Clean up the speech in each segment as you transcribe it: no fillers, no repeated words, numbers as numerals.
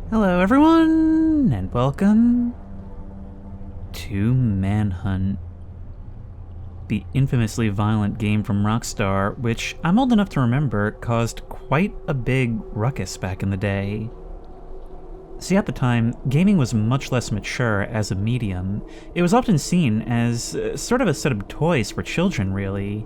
Hello everyone, and welcome to Manhunt, the infamously violent game from Rockstar, which I'm old enough to remember caused quite a big ruckus back in the day. See, at the time, gaming was much less mature as a medium. It was often seen as sort of a set of toys for children, really.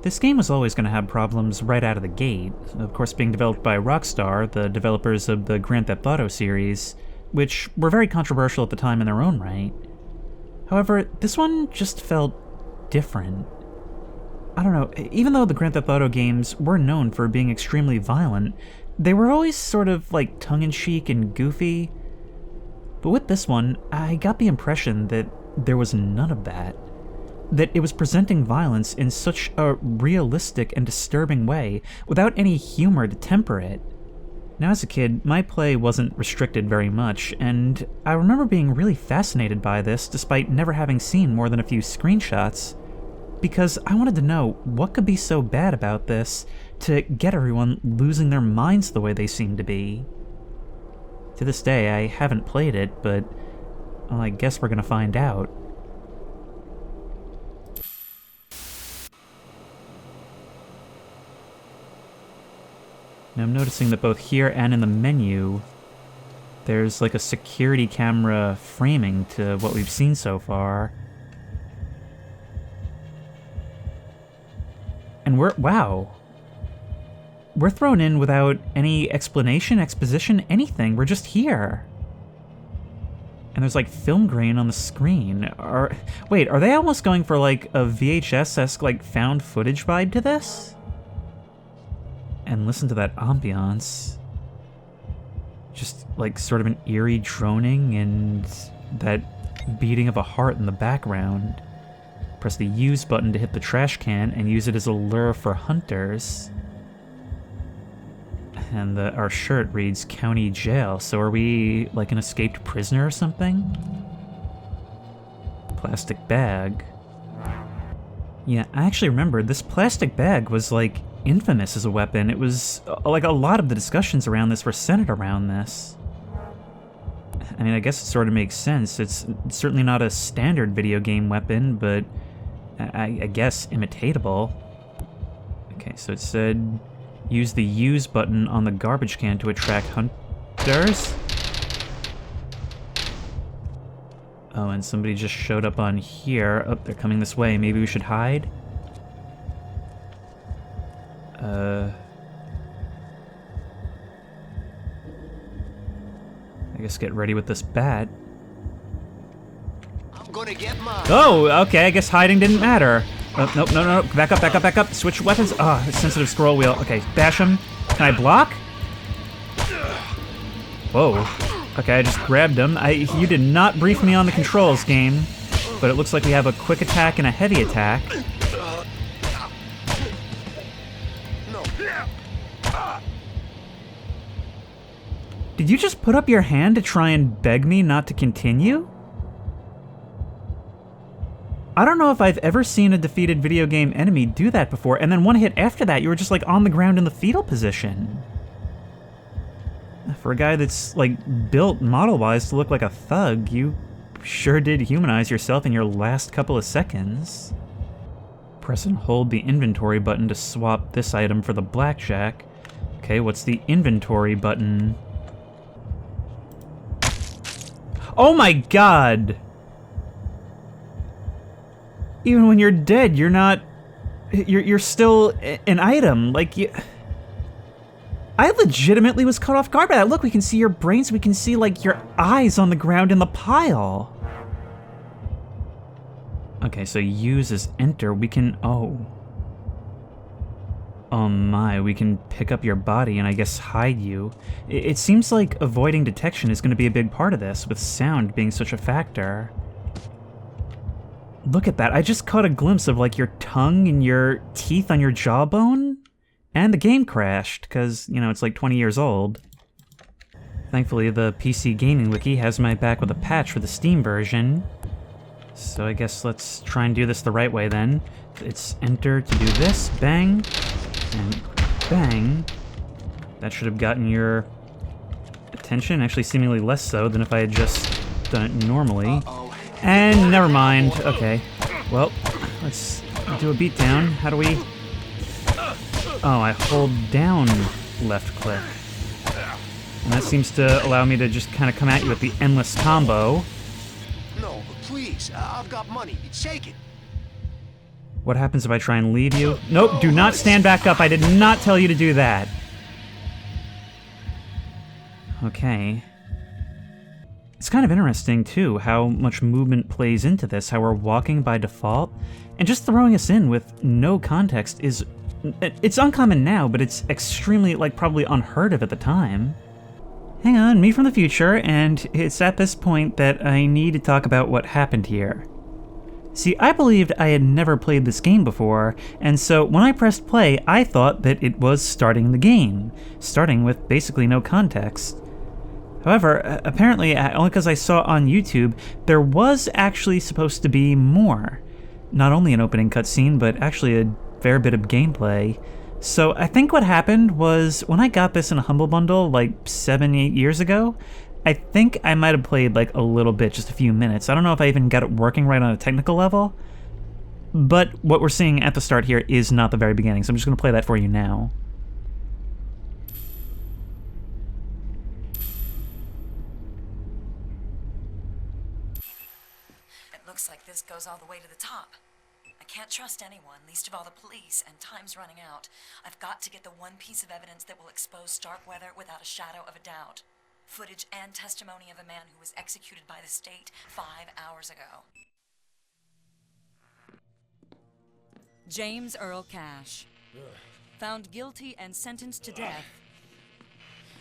This game was always going to have problems right out of the gate, of course being developed by Rockstar, the developers of the Grand Theft Auto series, which were very controversial at the time in their own right. However, this one just felt different. I don't know, even though the Grand Theft Auto games were known for being extremely violent, they were always sort of like tongue-in-cheek and goofy. But with this one, I got the impression that there was none of that. That it was presenting violence in such a realistic and disturbing way, without any humor to temper it. Now as a kid, my play wasn't restricted very much, and I remember being really fascinated by this despite never having seen more than a few screenshots, because I wanted to know what could be so bad about this to get everyone losing their minds the way they seem to be. To this day, I haven't played it, but well, I guess we're gonna find out. Now I'm noticing that both here and in the menu, there's like a security camera framing to what we've seen so far. And wow. We're thrown in without any explanation, exposition, anything. We're just here. And there's like film grain on the screen. Wait, are they almost going for like a VHS-esque like found footage vibe to this? And listen to that ambiance. Just like sort of an eerie droning and that beating of a heart in the background. Press the use button to hit the trash can and use it as a lure for hunters. And our shirt reads County Jail, so are we like an escaped prisoner or something? Plastic bag. Yeah, I actually remember this plastic bag was like infamous as a weapon. It was like a lot of the discussions around this were centered around this. I mean, I guess it sort of makes sense. It's certainly not a standard video game weapon, but I guess imitatable. Okay, so it said use the use button on the garbage can to attract hunters. Oh, and somebody just showed up on here. Oh, they're coming this way. Maybe we should hide? I guess get ready with this bat. I'm gonna get mine. Oh, okay, I guess hiding didn't matter. Oh, nope, no, back up, back up, back up. Switch weapons. Ah, sensitive scroll wheel. Okay, bash him. Can I block? Whoa. Okay, I just grabbed him. You did not brief me on the controls, game. But it looks like we have a quick attack and a heavy attack. Did you just put up your hand to try and beg me not to continue? I don't know if I've ever seen a defeated video game enemy do that before, and then one hit after that, you were just like on the ground in the fetal position. For a guy that's like built model-wise to look like a thug, you sure did humanize yourself in your last couple of seconds. Press and hold the inventory button to swap this item for the blackjack. Okay, what's the inventory button? Oh my god! Even when you're dead, you're not... You're still an item. Like, I legitimately was caught off guard by that. Look, we can see your brains, we can see, like, your eyes on the ground in the pile. Okay, so use as enter. We can... Oh. Oh my, we can pick up your body and I guess hide you. It seems like avoiding detection is going to be a big part of this, with sound being such a factor. Look at that, I just caught a glimpse of like your tongue and your teeth on your jawbone. And the game crashed, because, you know, it's like 20 years old. Thankfully, the PC Gaming Wiki has my back with a patch for the Steam version. So I guess let's try and do this the right way then. It's enter to do this, bang, and bang. That should have gotten your attention, actually seemingly less so than if I had just done it normally. And never mind. Okay. Well, let's do a beatdown. How do we... Oh, I hold down left click. And that seems to allow me to just kind of come at you with the endless combo. No, please. I've got money. Shake it. What happens if I try and leave you? Nope, do not stand back up. I did not tell you to do that. Okay. It's kind of interesting, too, how much movement plays into this, how we're walking by default, and just throwing us in with no context is... It's uncommon now, but it's extremely, like, probably unheard of at the time. Hang on, me from the future, and it's at this point that I need to talk about what happened here. See, I believed I had never played this game before, and so when I pressed play, I thought that it was starting the game, starting with basically no context. However, apparently, only because I saw on YouTube, there was actually supposed to be more. Not only an opening cutscene, but actually a fair bit of gameplay. So I think what happened was, when I got this in a Humble Bundle like 7-8 years ago, I think I might have played like a little bit, just a few minutes. I don't know if I even got it working right on a technical level, but what we're seeing at the start here is not the very beginning, so I'm just going to play that for you now. It looks like this goes all the way to the top. I can't trust anyone, least of all the police, and time's running out. I've got to get the one piece of evidence that will expose Starkweather without a shadow of a doubt. Footage and testimony of a man who was executed by the state 5 hours ago. James Earl Cash, found guilty and sentenced to death,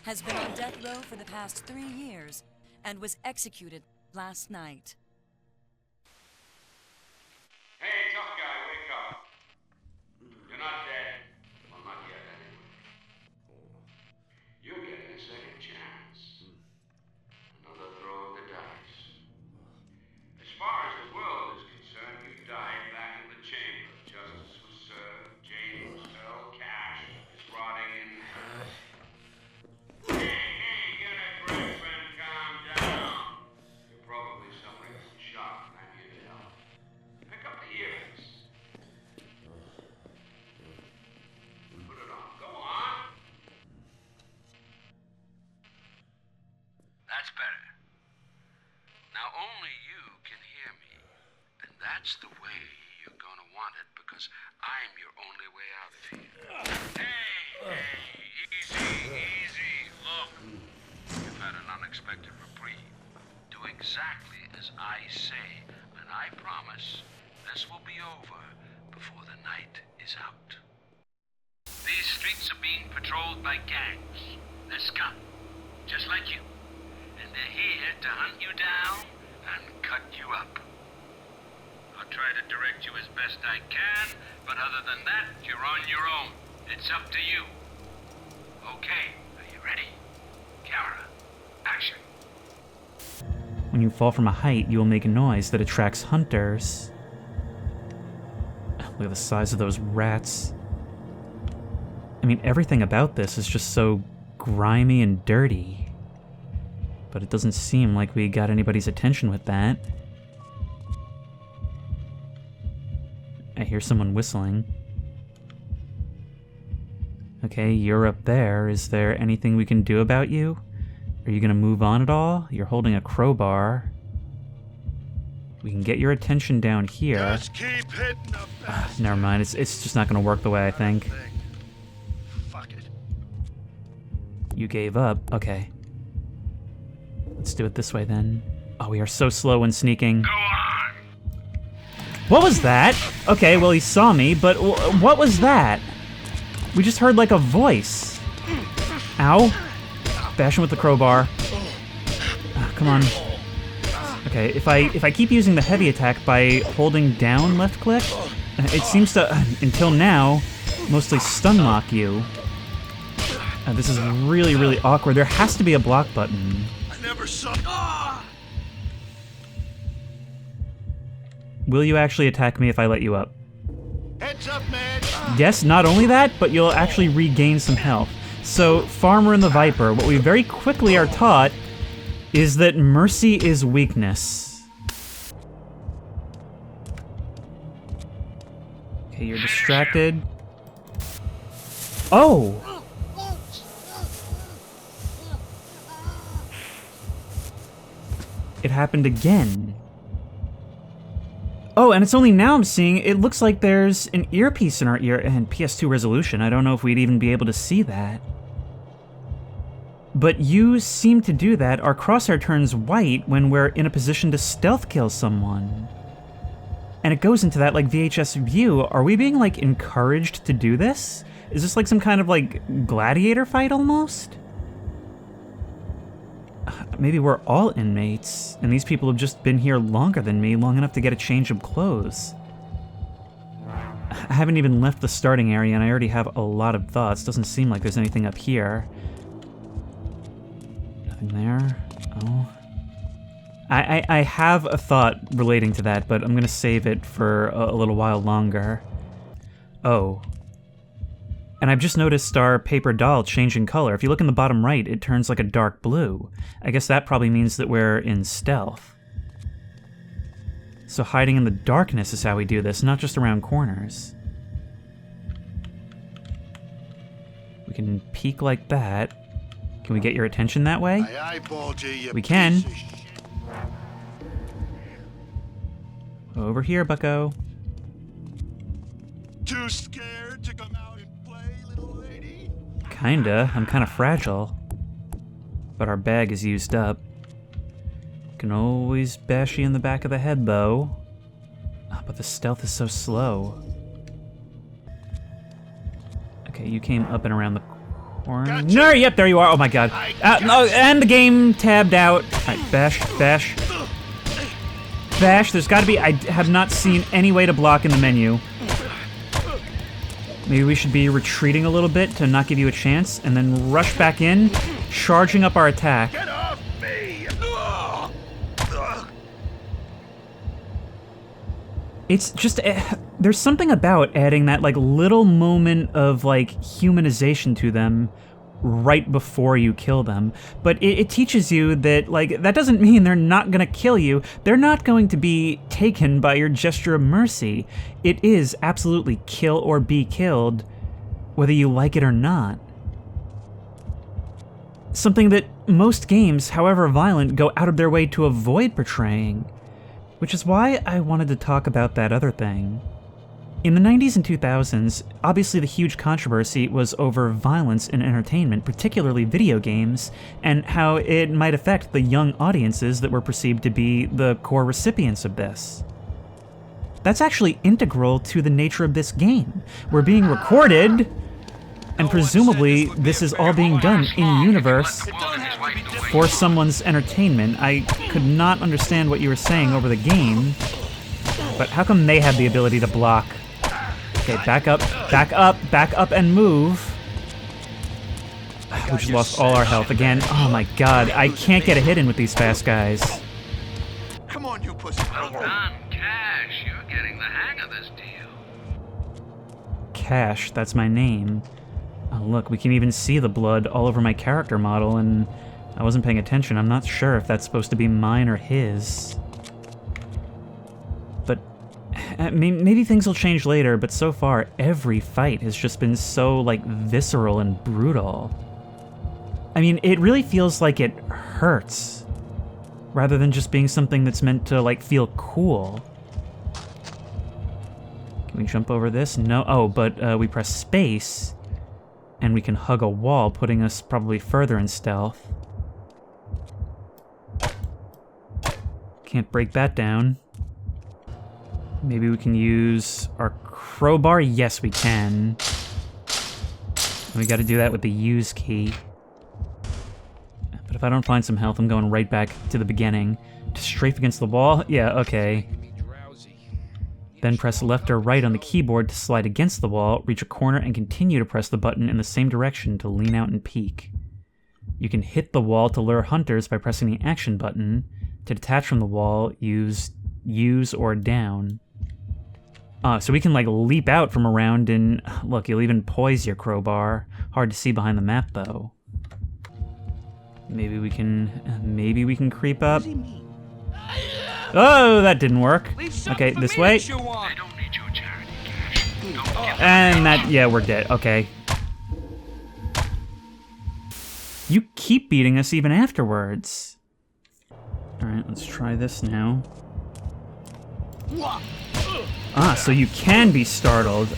has been on death row for the past 3 years and was executed last night. Hey, tough guy, wake up. You're not dead. Well, not yet, anyway. You're getting a second chance. Another throw of the dice. As far as the world is concerned, you died back in the chamber. Justice was served. James Earl Cash is rotting in hell. Hey, get a grip and calm down. You're probably suffering from shock, and I'm here to help. Pick up the earrings. Put it on. Go on. That's better. Now only you can hear me. And that's the way you're gonna want it, because I'm your only way out of here. Hey, easy. Look, you've had an unexpected reprieve. Do exactly as I say, and I promise this will be over before the night is out. These streets are being patrolled by gangs. They're scum, just like you. And they're here to hunt you down and cut you up. I'll try to direct you as best I can, but other than that, you're on your own. It's up to you. Okay, are you ready? Camera, action. When you fall from a height, you will make a noise that attracts hunters. Look at the size of those rats. I mean, everything about this is just so grimy and dirty. But it doesn't seem like we got anybody's attention with that. I hear someone whistling. Okay, you're up there. Is there anything we can do about you? Are you gonna move on at all? You're holding a crowbar. We can get your attention down here. Just keep hitting the bastard. Never mind, it's just not gonna work the way I think. Fuck it. You gave up. Okay. Let's do it this way then. Oh, we are so slow when sneaking. Go on! What was that? Okay, well he saw me, but what was that? We just heard like a voice. Ow. Bash him with the crowbar. Come on. Okay, if I keep using the heavy attack by holding down left click, it seems to, until now, mostly stun lock you. This is really, really awkward. There has to be a block button. I never saw. Will you actually attack me if I let you up? Heads up, man. Yes, not only that, but you'll actually regain some health. So, Farmer and the Viper, what we very quickly are taught is that mercy is weakness. Okay, you're distracted. Oh! It happened again. Oh, and it's only now I'm seeing, it looks like there's an earpiece in our ear, and PS2 resolution. I don't know if we'd even be able to see that. But you seem to do that. Our crosshair turns white when we're in a position to stealth kill someone. And it goes into that, like, VHS view. Are we being, like, encouraged to do this? Is this like some kind of, like, gladiator fight almost? Maybe we're all inmates, and these people have just been here longer than me, long enough to get a change of clothes. I haven't even left the starting area, and I already have a lot of thoughts. Doesn't seem like there's anything up here. Nothing there. Oh. I have a thought relating to that, but I'm gonna save it for a little while longer. Oh. And I've just noticed our paper doll changing color. If you look in the bottom right, it turns like a dark blue. I guess that probably means that we're in stealth. So hiding in the darkness is how we do this, not just around corners. We can peek like that. Can we get your attention that way? We can. Over here, bucko. Too scared to come out and play, little lady? Kinda. I'm kinda fragile. But our bag is used up. Can always bash you in the back of the head, though. But the stealth is so slow. Okay, you came up and around the corner. Gotcha. No, yep, there you are. Oh my god. No, and the game tabbed out. Alright, bash, bash. Bash, there's gotta be... I have not seen any way to block in the menu. Maybe we should be retreating a little bit to not give you a chance, and then rush back in, charging up our attack. Get off me! It's just... there's something about adding that, like, little moment of, like, humanization to them right before you kill them. But it teaches you that, like, that doesn't mean they're not gonna kill you. They're not going to be taken by your gesture of mercy. It is absolutely kill or be killed, whether you like it or not. Something that most games, however violent, go out of their way to avoid portraying. Which is why I wanted to talk about that other thing. In the 90s and 2000s, obviously the huge controversy was over violence in entertainment, particularly video games, and how it might affect the young audiences that were perceived to be the core recipients of this. That's actually integral to the nature of this game. We're being recorded, and presumably this is all being done in-universe for someone's entertainment. I could not understand what you were saying over the game, but how come they have the ability to block? Okay, back up, and move. We just lost all our health again. Oh my god, I can't get a hit in with these fast guys. Come on, you pussy. Well done, Cash. You're getting the hang of this deal. Cash, that's my name. Oh look, we can even see the blood all over my character model, and I wasn't paying attention. I'm not sure if that's supposed to be mine or his. But maybe things will change later, but so far, every fight has just been so, like, visceral and brutal. I mean, it really feels like it hurts, rather than just being something that's meant to, like, feel cool. Can we jump over this? No. Oh, but we press space, and we can hug a wall, putting us probably further in stealth. Can't break that down. Maybe we can use our crowbar? Yes, we can. And we gotta do that with the use key. But if I don't find some health, I'm going right back to the beginning. To strafe against the wall? Yeah, okay. Then press left or right on the keyboard to slide against the wall, reach a corner, and continue to press the button in the same direction to lean out and peek. You can hit the wall to lure hunters by pressing the action button. To detach from the wall, use or down. So we can, like, leap out from around and... Look, you'll even poise your crowbar. Hard to see behind the map, though. Maybe we can creep up. Oh, that didn't work. Okay, this way. They don't need your charity cash. Don't give And that... Yeah, we're dead. Okay. You keep beating us even afterwards. Alright, let's try this now. Ah, so you can be startled.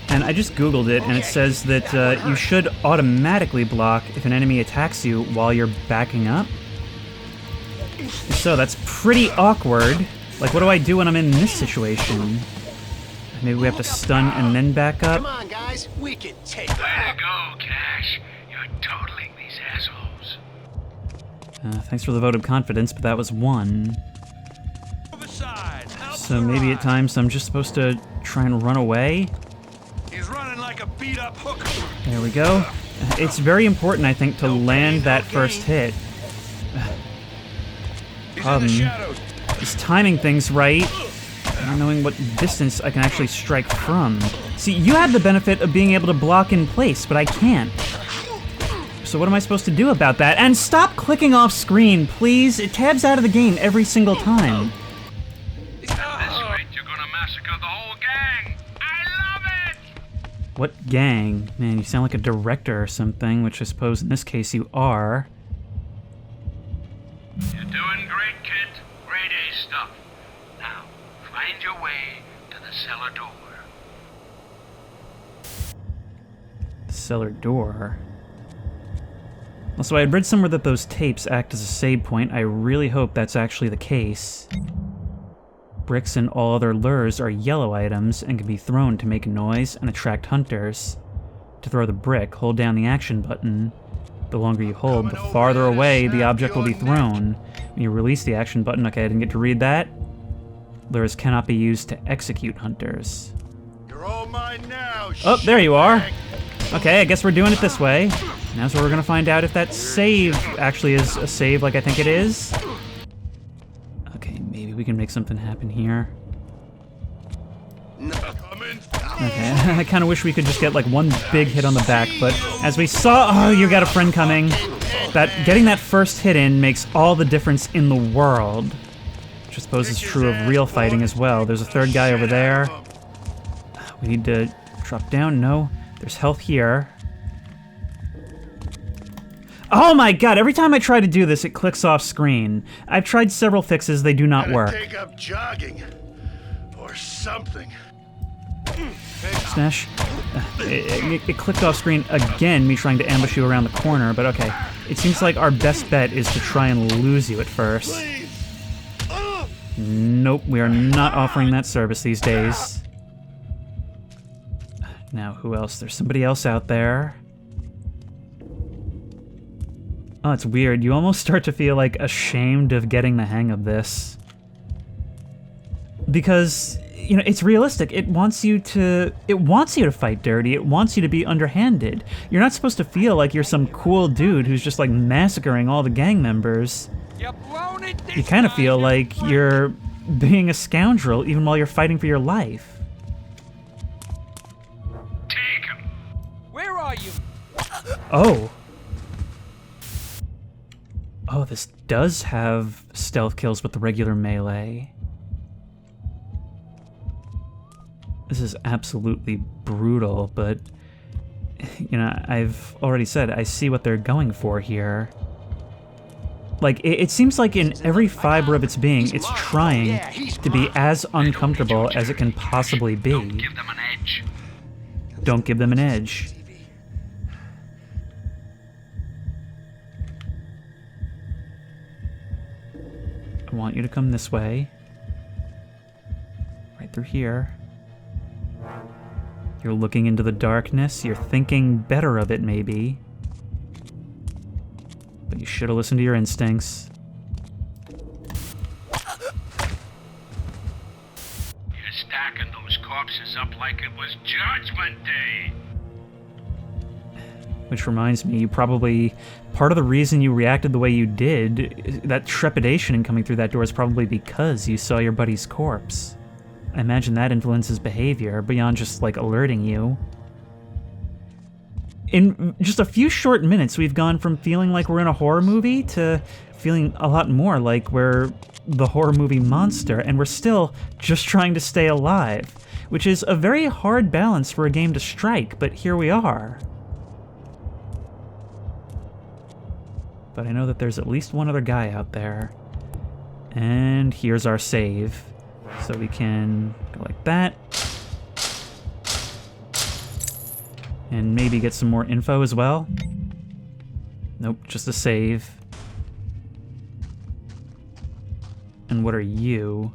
And I just googled it, and it says that you should automatically block if an enemy attacks you while you're backing up. So that's pretty awkward. Like, what do I do when I'm in this situation? Maybe we have to stun and then back up? Come on, guys. We can take it. Way to go, Cash. You're totaling these assholes. Thanks for the vote of confidence, but that was one. So maybe at times I'm just supposed to try and run away? He's running like a beat-up hooker. There we go. It's very important, I think, to land that first hit. Is timing things right, and knowing what distance I can actually strike from. See, you have the benefit of being able to block in place, but I can't. So what am I supposed to do about that? And stop clicking off screen, please! It tabs out of the game every single time. At this rate, you're gonna massacre the whole gang. I love it! What gang? Man, you sound like a director or something, which I suppose in this case you are. You're doing great, kid. Grade A stuff. Now, find your way to the cellar door. The cellar door. Also, I had read somewhere that those tapes act as a save point. I really hope that's actually the case. Bricks and all other lures are yellow items and can be thrown to make a noise and attract hunters. To throw the brick, hold down the action button. The longer you hold, the farther away the object will be thrown. When you release the action button, okay, I didn't get to read that. Lures cannot be used to execute hunters. You're all mine now. Oh, there you are. Okay, I guess we're doing it this way. Now's where we're gonna find out if that save actually is a save like I think it is. Okay, maybe we can make something happen here. Okay, I kind of wish we could just get like one big hit on the back, but as we saw, oh, you got a friend coming. Getting that first hit in makes all the difference in the world. Which I suppose is true of real fighting as well. There's a third guy over there. We need to drop down. No, there's health here. Oh my god, every time I try to do this, it clicks off screen. I've tried several fixes, they do not work. Take up jogging or something. Smash. It clicked off screen again, me trying to ambush you around the corner, but okay. It seems like our best bet is to try and lose you at first. Nope, we are not offering that service these days. Now, who else? There's somebody else out there. Oh, it's weird. You almost start to feel like ashamed of getting the hang of this. Because, you know, it's realistic. It wants you to fight dirty. It wants you to be underhanded. You're not supposed to feel like you're some cool dude who's just like massacring all the gang members. You kind of feel like you're being a scoundrel even while you're fighting for your life. Take him. Where are you? Oh. Oh, this does have stealth kills with the regular melee. This is absolutely brutal, but, you know, I've already said I see what they're going for here. Like, it seems like in every fiber of its being, it's trying to be as uncomfortable as it can possibly be. Don't give them an edge. Don't give them an edge. I want you to come this way. Right through here. You're looking into the darkness. You're thinking better of it, maybe. But you should have listened to your instincts. You're stacking those corpses up like it was Judgment Day. Which reminds me, you probably... Part of the reason you reacted the way you did, that trepidation in coming through that door is probably because you saw your buddy's corpse. I imagine that influences behavior beyond just, like, alerting you. In just a few short minutes, we've gone from feeling like we're in a horror movie to feeling a lot more like we're the horror movie monster, and we're still just trying to stay alive, which is a very hard balance for a game to strike, but here we are. But I know that there's at least one other guy out there. And here's our save. So we can go like that. And maybe get some more info as well. Nope, just a save. And what are you?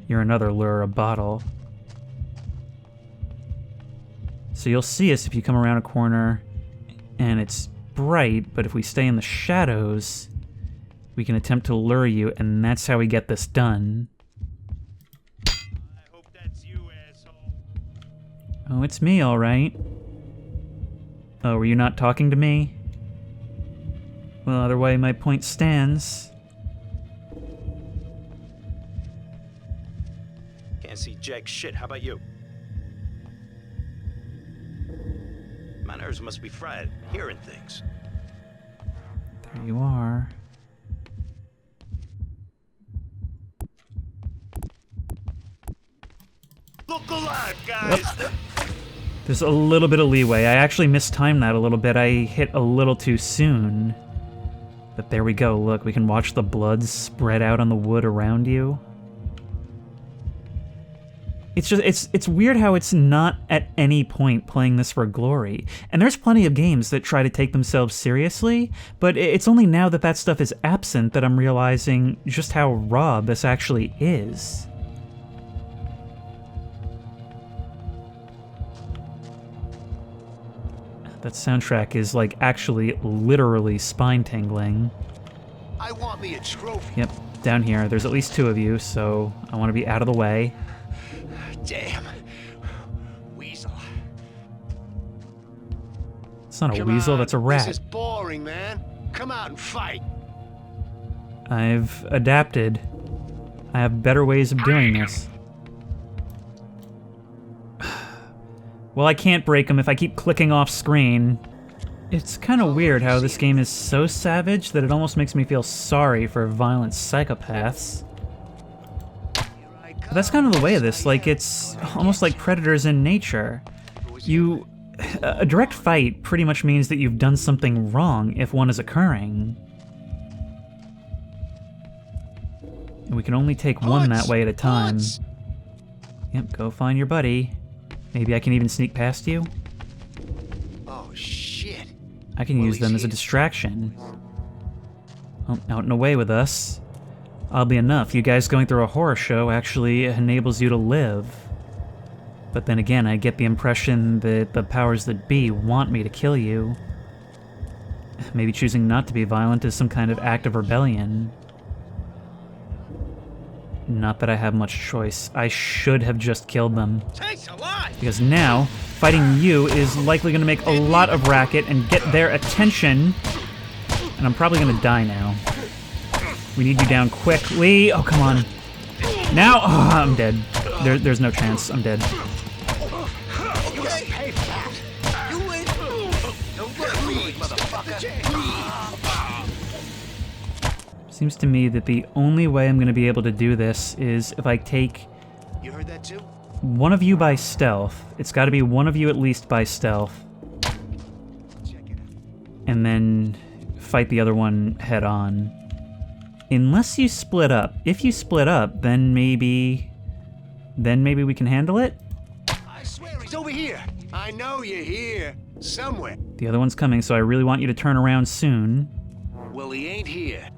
You're another lure, a bottle. So you'll see us if you come around a corner and it's bright, but if we stay in the shadows, we can attempt to lure you, and that's how we get this done. I hope that's you, asshole. Oh, it's me, all right. Oh, were you not talking to me? Well, either way, my point stands. Can't see jack shit. How about you? My nerves must be fried hearing things. There you are. Look alive, guys! There's a little bit of leeway. I actually mistimed that a little bit. I hit a little too soon. But there we go. Look, we can watch the blood spread out on the wood around you. It's just, it's weird how it's not at any point playing this for glory. And there's plenty of games that try to take themselves seriously, but it's only now that that stuff is absent that I'm realizing just how raw this actually is. That soundtrack is, like, actually literally spine-tingling. I want me a trophy. Yep, down here. There's at least two of you, so I want to be out of the way. Damn. Weasel. It's not a Come weasel, on, that's a rat. This is boring, man. Come out and fight. I've adapted. I have better ways of doing this. Well, I can't break them if I keep clicking off screen. It's kind of weird how this game is so savage that it almost makes me feel sorry for violent psychopaths. But that's kind of the way of this, like, it's almost like predators in nature. A direct fight pretty much means that you've done something wrong if one is occurring. And we can only take one that way at a time. Yep, go find your buddy. Maybe I can even sneak past you? Oh, shit. I can use them as a distraction. Oh, out and away with us. Oddly enough, you guys going through a horror show actually enables you to live. But then again, I get the impression that the powers that be want me to kill you. Maybe choosing not to be violent is some kind of act of rebellion. Not that I have much choice. I should have just killed them. Because now, fighting you is likely going to make a lot of racket and get their attention. And I'm probably going to die now. We need you down quickly. Oh, come on. Now! Oh, I'm dead. There's no chance. I'm dead. Seems to me that the only way I'm going to be able to do this is if I take You heard that too? one of you by stealth. It's got to be one of you at least by stealth. Check it out. And then fight the other one head on. Unless you split up. If you split up, then maybe we can handle it? I swear he's over here. I know you're here. Somewhere. The other one's coming, so I really want you to turn around soon. Well, he ain't here.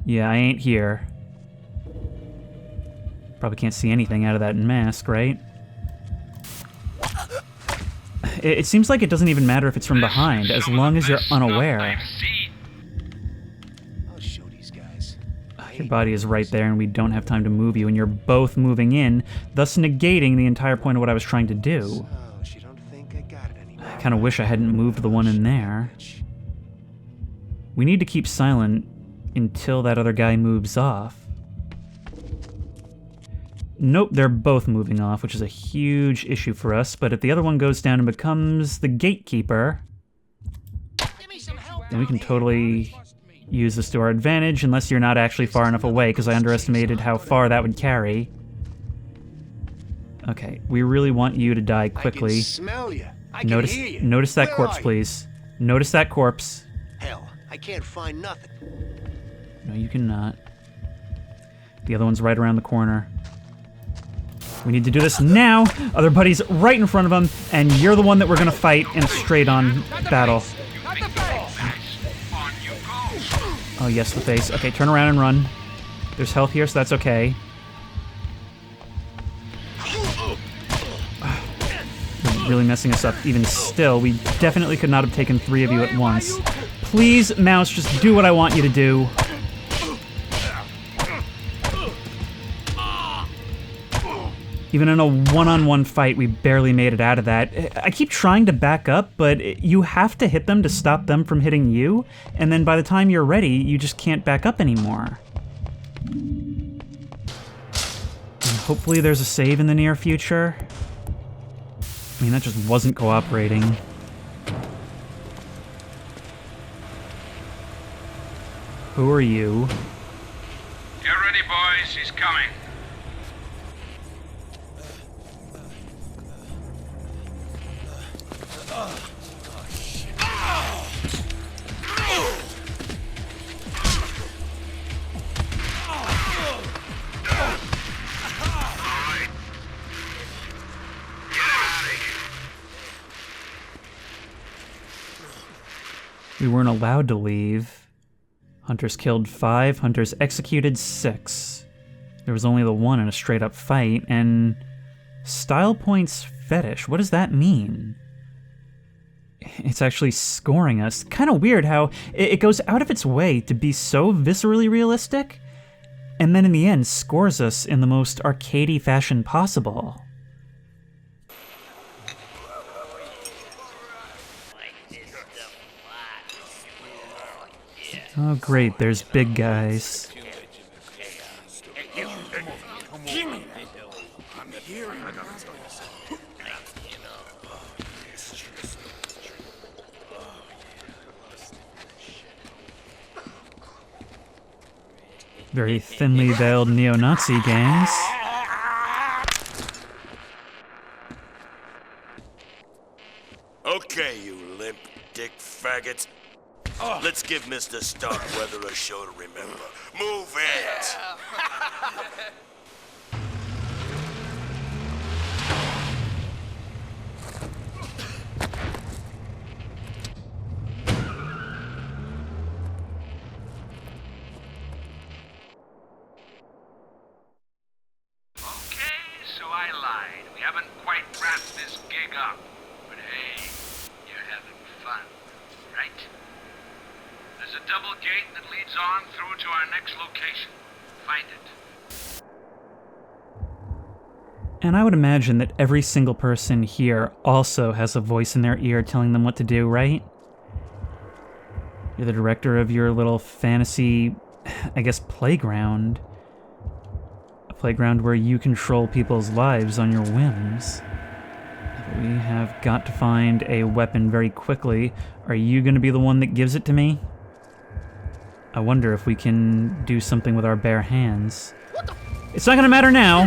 Yeah, I ain't here. Probably can't see anything out of that mask, right? It seems like it doesn't even matter if it's from behind, as long as you're unaware. I'll show these guys. Your body is right there, and we don't have time to move you, and you're both moving in, thus negating the entire point of what I was trying to do. Oh, she don't think I got it anymore. I kind of wish I hadn't moved the one in there. We need to keep silent until that other guy moves off. Nope, they're both moving off, which is a huge issue for us. But if the other one goes down and becomes the gatekeeper, then we can totally use this to our advantage, unless you're not actually far enough away, because I underestimated how far that would carry. Okay, we really want you to die quickly. I can smell you. I can hear you. Notice that Where corpse, are you? please. Notice that corpse. Hell, I can't find nothing. No, you cannot. The other one's right around the corner. We need to do this now. Other buddy's right in front of him, and you're the one that we're gonna fight in a straight-on battle. Oh yes, the face. Okay, turn around and run. There's health here, so that's okay. You're really messing us up. Even still, we definitely could not have taken 3 of you at once. Please, mouse, just do what I want you to do. Even in a one-on-one fight, we barely made it out of that. I keep trying to back up, but you have to hit them to stop them from hitting you, and then by the time you're ready, you just can't back up anymore. And hopefully there's a save in the near future. I mean, that just wasn't cooperating. Who are you? Get ready, boys. He's coming. We weren't allowed to leave. Hunters killed 5, hunters executed 6. There was only the one in a straight-up fight, and... Style points fetish, what does that mean? It's actually scoring us. Kind of weird how it goes out of its way to be so viscerally realistic, and then in the end scores us in the most arcadey fashion possible. Oh great, there's big guys. Very thinly veiled neo-Nazi gangs. Okay, you limp dick faggots. Let's give Mr. Starkweather a show to remember. Move it! Okay, so I lied. We haven't quite wrapped this gig up. But hey, you're having fun, right? There's a double gate that leads on through to our next location. Find it. And I would imagine that every single person here also has a voice in their ear telling them what to do, right? You're the director of your little fantasy, I guess, playground. A playground where you control people's lives on your whims. We have got to find a weapon very quickly. Are you going to be the one that gives it to me? I wonder if we can do something with our bare hands. It's not going to matter now,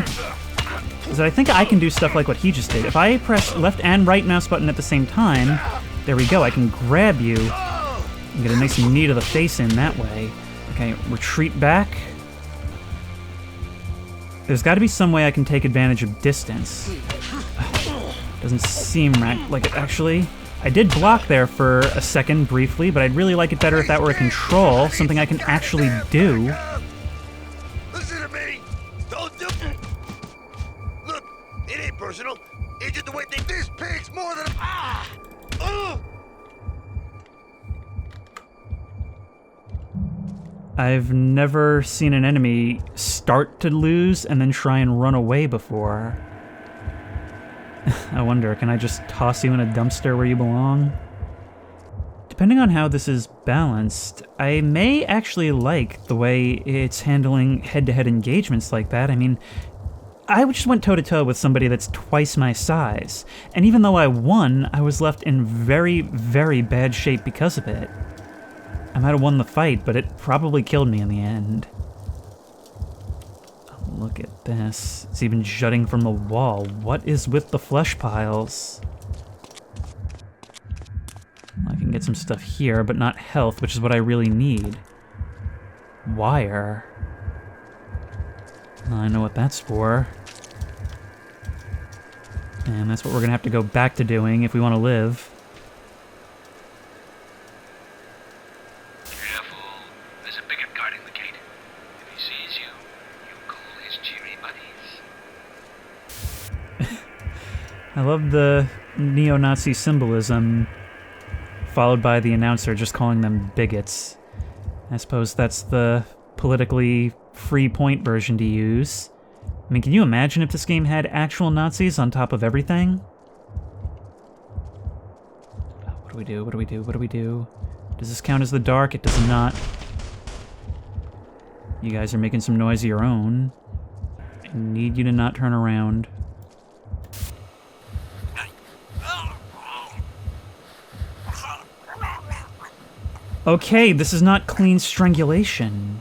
because I think I can do stuff like what he just did. If I press left and right mouse button at the same time, there we go, I can grab you and get a nice knee to the face in that way. Okay, retreat back. There's got to be some way I can take advantage of distance. Doesn't seem right, like it actually... I did block there for a second, briefly, but I'd really like it better if that were a control, something I can actually do. Listen to me! Don't do... Look, it ain't personal. It's just the way they... This pig's more than a... I've never seen an enemy start to lose and then try and run away before. I wonder, can I just toss you in a dumpster where you belong? Depending on how this is balanced, I may actually like the way it's handling head-to-head engagements like that. I mean, I just went toe-to-toe with somebody that's twice my size, and even though I won, I was left in very, very bad shape because of it. I might have won the fight, but it probably killed me in the end. Oh, look at this. It's even jutting from the wall. What is with the flesh piles? I can get some stuff here, but not health, which is what I really need. Wire. I know what that's for. And that's what we're gonna have to go back to doing if we want to live. Careful. There's a bigot guarding the gate. If he sees you, you call his cheery buddies. I love the neo-Nazi symbolism, followed by the announcer just calling them bigots. I suppose that's the politically free point version to use. I mean, can you imagine if this game had actual Nazis on top of everything? What do we do? What do we do? What do we do? Does this count as the dark? It does not. You guys are making some noise of your own. I need you to not turn around. Okay, this is not clean strangulation.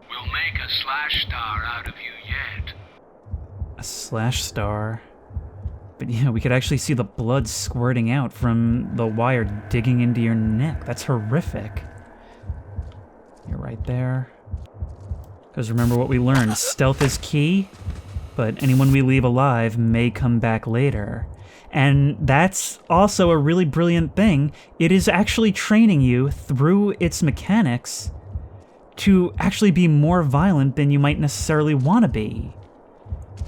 We'll make a slash star out of you yet. A slash star. But yeah, we could actually see the blood squirting out from the wire digging into your neck. That's horrific. You're right there. Because remember what we learned, stealth is key, but anyone we leave alive may come back later. And that's also a really brilliant thing. It is actually training you through its mechanics to actually be more violent than you might necessarily want to be.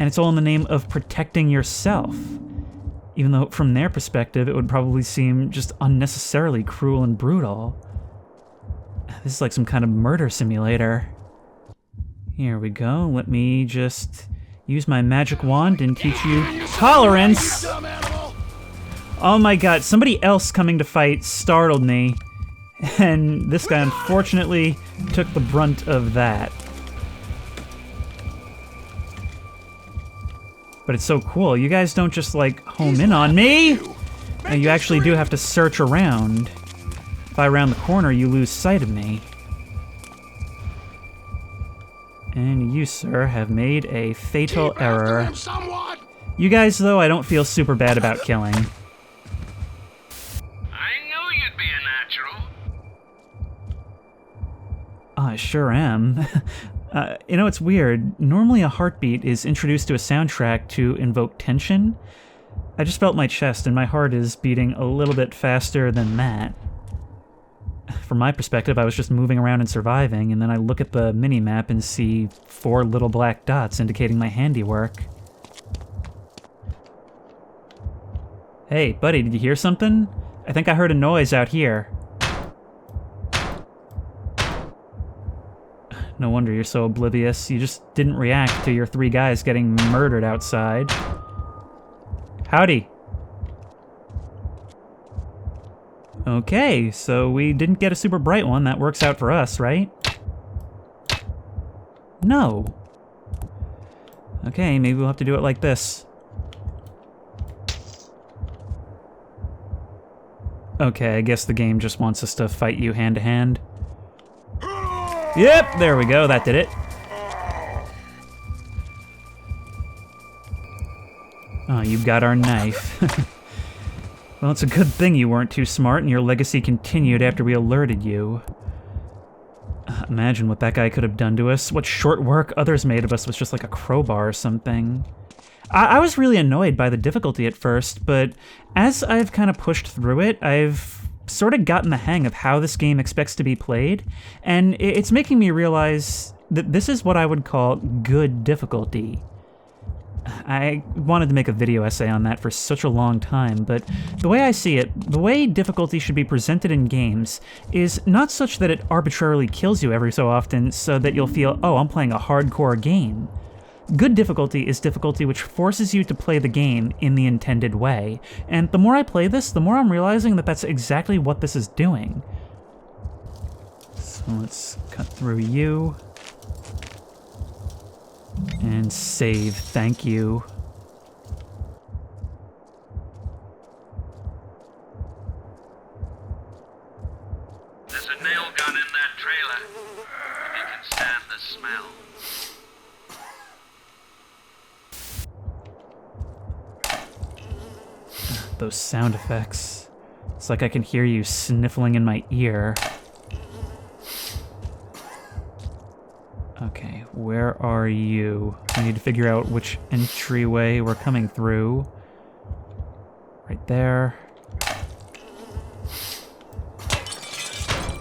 And it's all in the name of protecting yourself. Even though from their perspective, it would probably seem just unnecessarily cruel and brutal. This is like some kind of murder simulator. Here we go. Let me just use my magic wand and teach you tolerance. Oh my god, somebody else coming to fight startled me. And this guy unfortunately took the brunt of that. But it's so cool. You guys don't just like home in on me. You actually do have to search around. If I round the corner, you lose sight of me. And you, sir, have made a fatal error. You guys, though, I don't feel super bad about killing. I knew you'd be a natural. I sure am. You know, it's weird. Normally a heartbeat is introduced to a soundtrack to invoke tension. I just felt my chest, and my heart is beating a little bit faster than that. From my perspective, I was just moving around and surviving, and then I look at the mini-map and see 4 little black dots indicating my handiwork. Hey, buddy, did you hear something? I think I heard a noise out here. No wonder you're so oblivious. You just didn't react to your 3 guys getting murdered outside. Howdy. Okay, so we didn't get a super bright one. That works out for us, right? No. Okay, maybe we'll have to do it like this. Okay, I guess the game just wants us to fight you hand to hand. Yep, there we go, that did it. Oh, you got our knife. Well, it's a good thing you weren't too smart and your legacy continued after we alerted you. Imagine what that guy could have done to us. What short work others made of us was just like a crowbar or something. I was really annoyed by the difficulty at first, but as I've kind of pushed through it, I've sort of gotten the hang of how this game expects to be played, and it's making me realize that this is what I would call good difficulty. I wanted to make a video essay on that for such a long time, but the way I see it, the way difficulty should be presented in games is not such that it arbitrarily kills you every so often so that you'll feel, oh, I'm playing a hardcore game. Good difficulty is difficulty which forces you to play the game in the intended way, and the more I play this, the more I'm realizing that that's exactly what this is doing. So let's cut through you. And save, thank you. There's a nail gun in that trailer. If you can stand the smell. Those sound effects. It's like I can hear you sniffling in my ear. Okay, where are you? I need to figure out which entryway we're coming through. Right there.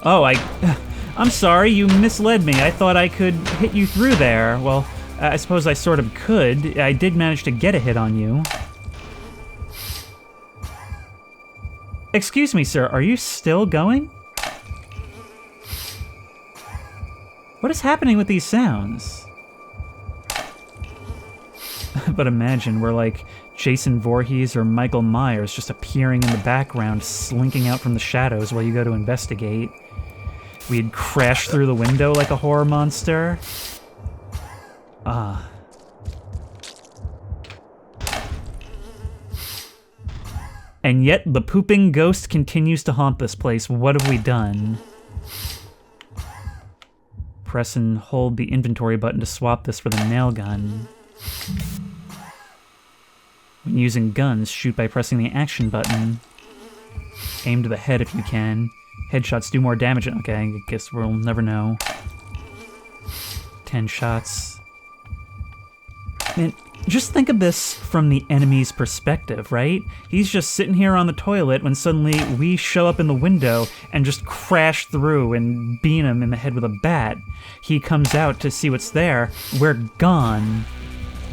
Oh, I'm sorry, you misled me. I thought I could hit you through there. Well, I suppose I sort of could. I did manage to get a hit on you. Excuse me, sir, are you still going? What is happening with these sounds? But imagine we're like Jason Voorhees or Michael Myers just appearing in the background, slinking out from the shadows while you go to investigate. We'd crash through the window like a horror monster. Ah. And yet the pooping ghost continues to haunt this place. What have we done? Press and hold the inventory button to swap this for the nail gun. When using guns, shoot by pressing the action button. Aim to the head if you can. Headshots do more damage. Okay, I guess we'll never know. 10 shots. Man, just think of this from the enemy's perspective, right? He's just sitting here on the toilet when suddenly we show up in the window and just crash through and bean him in the head with a bat. He comes out to see what's there. We're gone.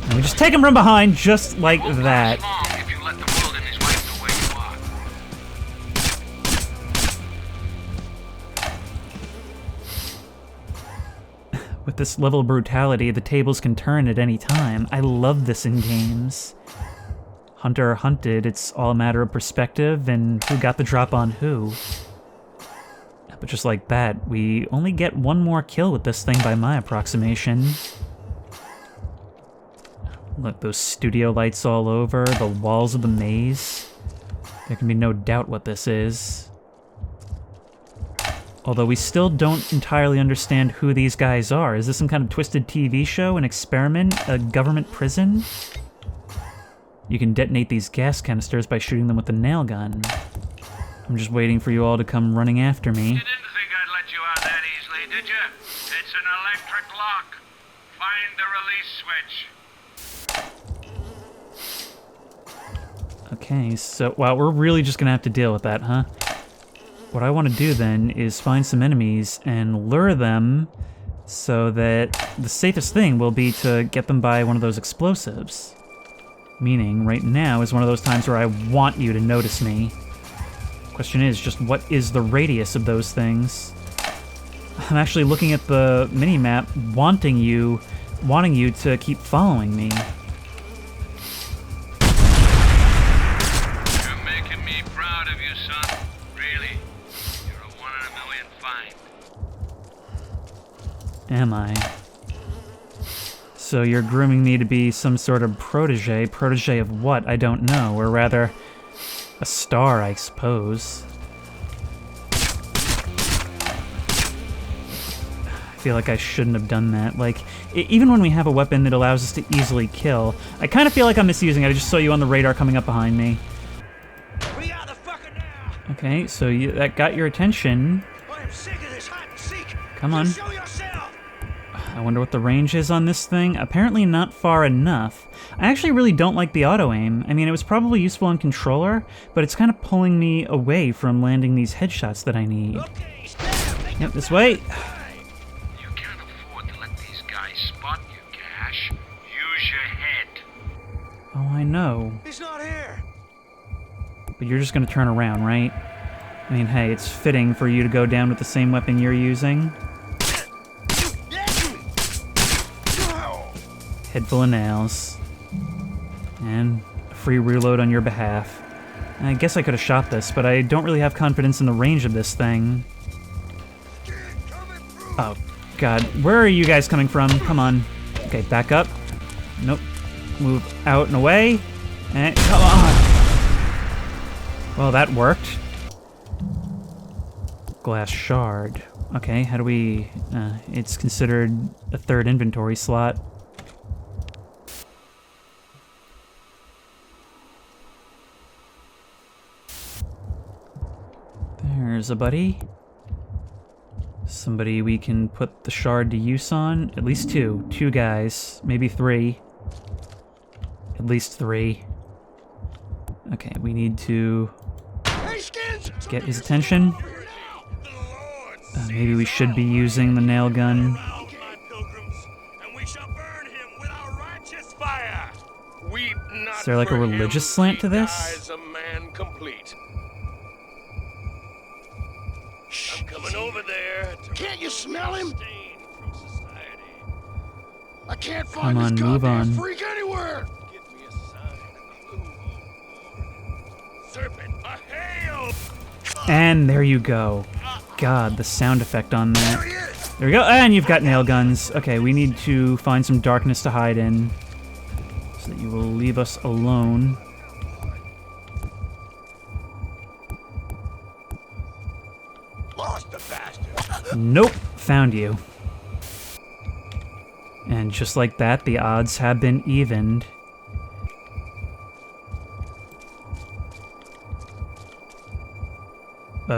And we just take him from behind just like that. If you let the world and his wife know where you are. With this level of brutality, the tables can turn at any time. I love this in games. Hunter or hunted, it's all a matter of perspective and who got the drop on who. But just like that, we only get one more kill with this thing by my approximation. Look, those studio lights all over, the walls of the maze. There can be no doubt what this is. Although we still don't entirely understand who these guys are. Is this some kind of twisted TV show, an experiment, a government prison? You can detonate these gas canisters by shooting them with a nail gun. I'm just waiting for you all to come running after me. You didn't think I'd let you out that easily, did you? It's an electric lock. Find the release switch. Okay, so, wow, we're really just gonna have to deal with that, huh? What I want to do then is find some enemies and lure them so that the safest thing will be to get them by one of those explosives. Meaning, right now is one of those times where I want you to notice me. Question is just what is the radius of those things? I'm actually looking at the mini-map, wanting you to keep following me. You're making me proud of you, son. Really. You're a 1 in a million find. Am I? So you're grooming me to be some sort of protege. Protege of what? I don't know. Or rather, a star, I suppose. I feel like I shouldn't have done that. Like, even when we have a weapon that allows us to easily kill, I kind of feel like I'm misusing it. I just saw you on the radar coming up behind me. We are the fucker now. Okay, so that got your attention. I am sick of this hide and seek. Come on. You show yourself. I wonder what the range is on this thing. Apparently not far enough. I actually really don't like the auto-aim. I mean, it was probably useful on controller, but it's kind of pulling me away from landing these headshots that I need. Okay, stand. Yep, this way. You can't afford to let these guys spot you, Cash. Use your head. Oh, I know. He's not here. But you're just gonna turn around, right? I mean, hey, it's fitting for you to go down with the same weapon you're using. Head full of nails. And a free reload on your behalf. I guess I could have shot this, but I don't really have confidence in the range of this thing. Oh, God. Where are you guys coming from? Come on. Okay, back up. Nope. Move out and away. And come on! Well, that worked. Glass shard. Okay, how do we... it's considered a third inventory slot. There's a buddy. Somebody we can put the shard to use on. At least two. Two guys. Maybe three. At least three. Okay, we need to get his attention. Maybe we should be using the nail gun. Is there like a religious slant to this? I'm coming over there. Can't you smell him? I can't Come find on, this move goddamn on. freak anywhere. Give me a sign. Serpent, a hail! And there you go. God, the sound effect on There that. he is. There we go. And you've got nail guns. Okay, we need to find some darkness to hide in. So that you will leave us alone. Lost the bastard. Nope, found you. And just like that, the odds have been evened. You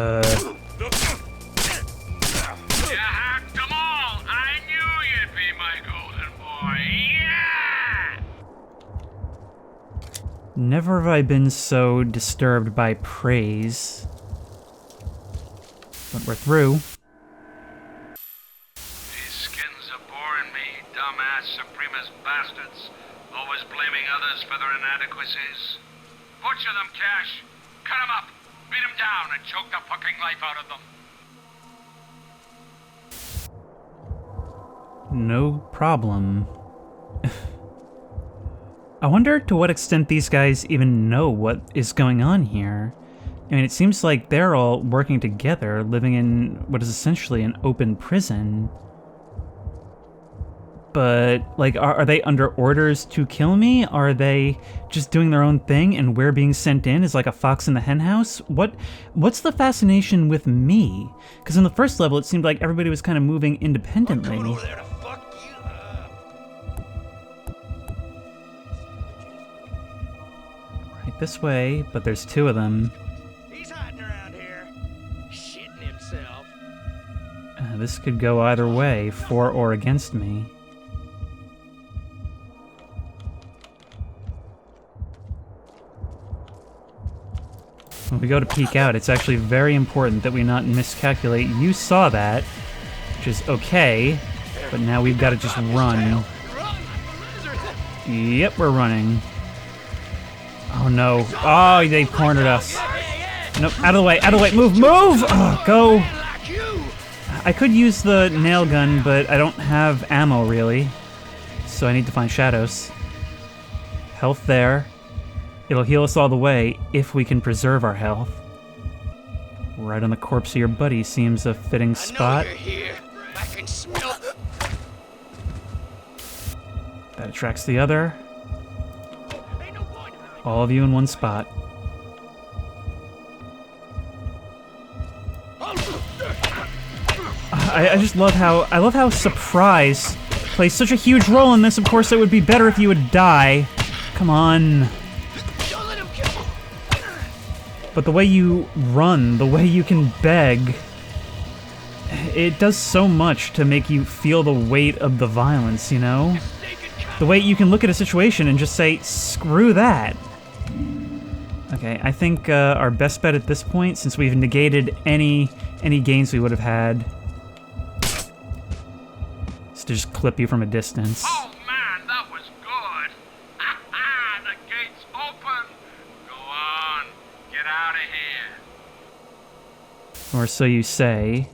hacked them all! I knew you'd be my golden boy! Yeah! Never have I been so disturbed by praise. But we're through. These skins are boring me, dumbass Supremacist bastards. Always blaming others for their inadequacies. Butcher them, Cash. Cut them up, beat them down, and choke the fucking life out of them. No problem. I wonder to what extent these guys even know what is going on here. I mean, it seems like they're all working together, living in what is essentially an open prison. But, like, are they under orders to kill me? Are they just doing their own thing and we're being sent in as like a fox in the henhouse? What's the fascination with me? Because in the first level, it seemed like everybody was kind of moving independently. Coming over there to fuck you up. Right this way, but there's two of them. He's hiding around here, shitting himself. This could go either way, for or against me. When we go to peek out, it's actually very important that we not miscalculate. You saw that, which is okay, but now we've got to just run. Yep, we're running. Oh no. Oh, they cornered us. Nope, out of the way, out of the way. Move, move! Oh, go. I could use the nail gun, but I don't have ammo, really. So I need to find shadows. Health there. It'll heal us all the way, if we can preserve our health. Right on the corpse of your buddy seems a fitting spot. I know you're here. I can smell. That attracts the other. All of you in one spot. I just love how surprise plays such a huge role in this. Of course, it would be better if you would die. Come on. But the way you run, the way you can beg, it does so much to make you feel the weight of the violence, you know? The way you can look at a situation and just say, screw that. Okay, I think our best bet at this point, since we've negated any gains we would have had, is to just clip you from a distance. Oh man, that was good! Ha ha! The gate's open! Go on, get out of here! Or so you say.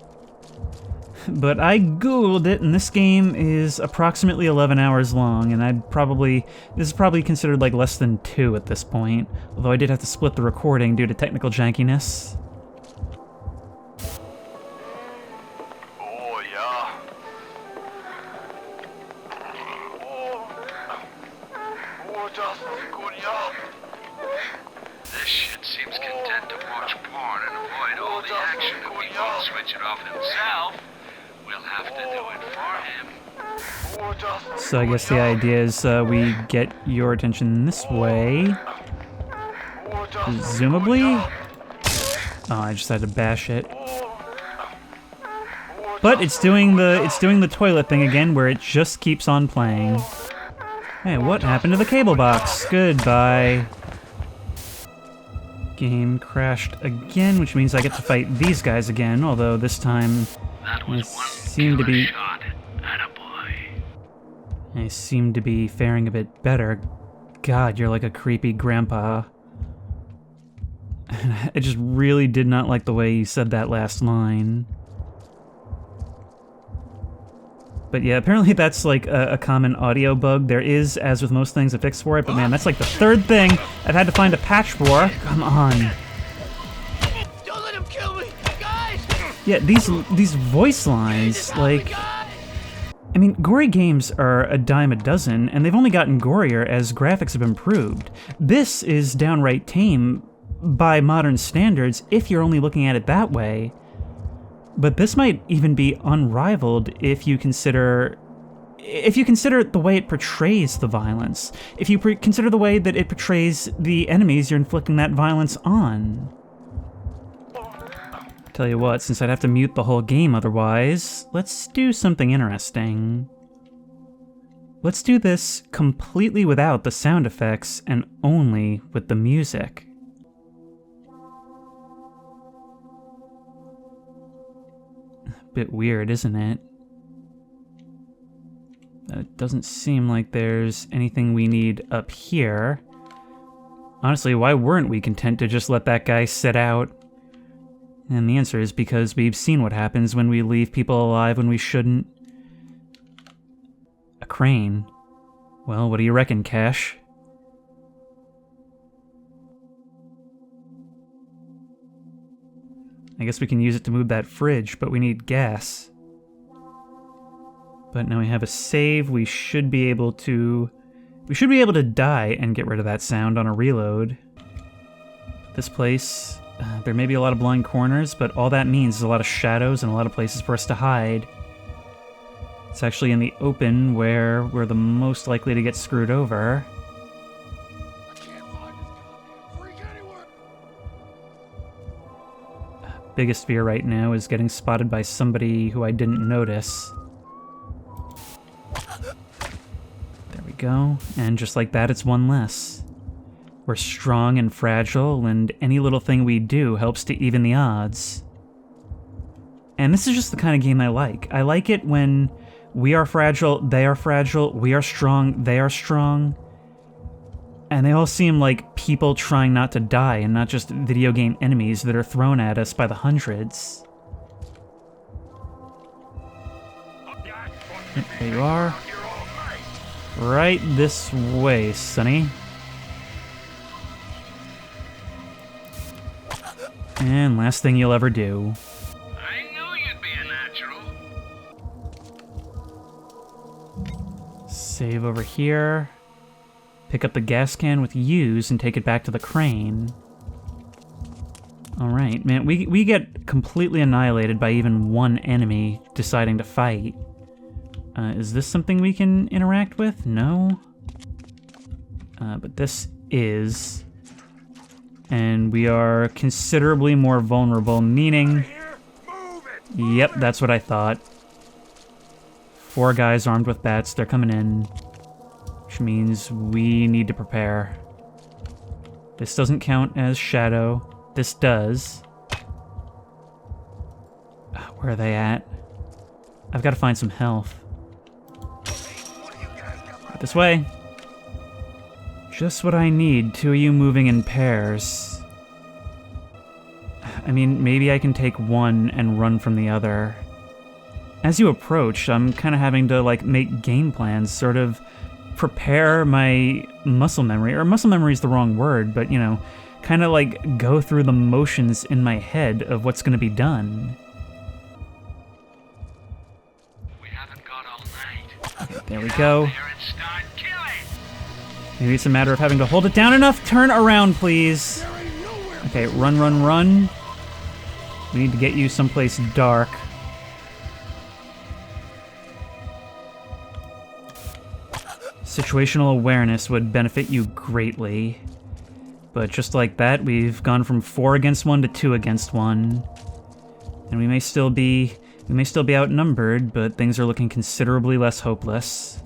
But I googled it, and this game is approximately 11 hours long, and this is probably considered like less than 2 at this point, although I did have to split the recording due to technical jankiness. Oh, yeah. won't switch it off himself. We'll have to do it for him. So I guess the idea is we get your attention this way. Presumably? Oh, I just had to bash it. But it's doing the toilet thing again where it just keeps on playing. Hey, what happened to the cable box? Goodbye. Game crashed again, which means I get to fight these guys again, although this time I seem to be faring a bit better. God, you're like a creepy grandpa. I just really did not like the way you said that last line. But yeah, apparently that's like a common audio bug. There is, as with most things, a fix for it, but man, that's like the third thing I've had to find a patch for. Come on. Don't let him kill me, guys! Yeah, these voice lines, like... I mean, gory games are a dime a dozen, and they've only gotten gorier as graphics have improved. This is downright tame by modern standards, if you're only looking at it that way. But this might even be unrivaled if you consider the way it portrays the violence. If you consider the way that it portrays the enemies you're inflicting that violence on. Tell you what, since I'd have to mute the whole game otherwise, let's do something interesting. Let's do this completely without the sound effects and only with the music. Bit weird, isn't it? It doesn't seem like there's anything we need up here. Honestly, why weren't we content to just let that guy sit out? And the answer is because we've seen what happens when we leave people alive when we shouldn't. A crane. Well, what do you reckon, Cash? I guess we can use it to move that fridge, but we need gas. But now we have a save, we should be able to die and get rid of that sound on a reload. This place, there may be a lot of blind corners, but all that means is a lot of shadows and a lot of places for us to hide. It's actually in the open where we're the most likely to get screwed over. Biggest fear right now is getting spotted by somebody who I didn't notice. There we go. And just like that, it's one less. We're strong and fragile, and any little thing we do helps to even the odds. And this is just the kind of game I like. I like it when we are fragile, we are strong, they are strong. And they all seem like people trying not to die and not just video game enemies that are thrown at us by the hundreds. There you are. Right this way, Sonny. And last thing you'll ever do. I knew you'd be a natural. Save over here. Pick up the gas can with use and take it back to the crane. Alright, man, we get completely annihilated by even one enemy deciding to fight. Is this something we can interact with? No. But this is. And we are considerably more vulnerable, meaning... Yep, that's what I thought. 4 guys armed with bats, they're coming in. Which means we need to prepare. This doesn't count as shadow. This does. Where are they at? I've got to find some health. Right this way. Just what I need. 2 of you moving in pairs. I mean, maybe I can take one and run from the other. As you approach, I'm kind of having to, like, make game plans, sort of prepare my muscle memory, or muscle memory is the wrong word, but, you know, kind of like go through the motions in my head of what's going to be done. We haven't got all night. Okay, there we go. There and start killing. Maybe it's a matter of having to hold it down enough. Turn around, please. Okay, run, run, run. We need to get you someplace dark. Situational awareness would benefit you greatly. But just like that, we've gone from 4 against 1 to 2 against 1. And we may still be outnumbered, but things are looking considerably less hopeless.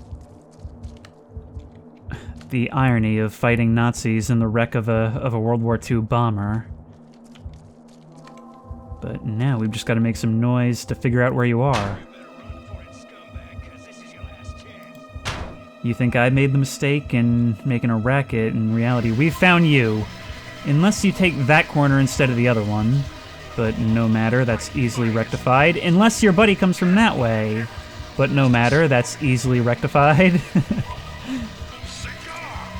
The irony of fighting Nazis in the wreck of a World War II bomber. But now we've just got to make some noise to figure out where you are. You think I made the mistake in making a racket? In reality, we've found you. Unless you take that corner instead of the other one. But no matter, that's easily rectified. Unless your buddy comes from that way. But no matter, that's easily rectified.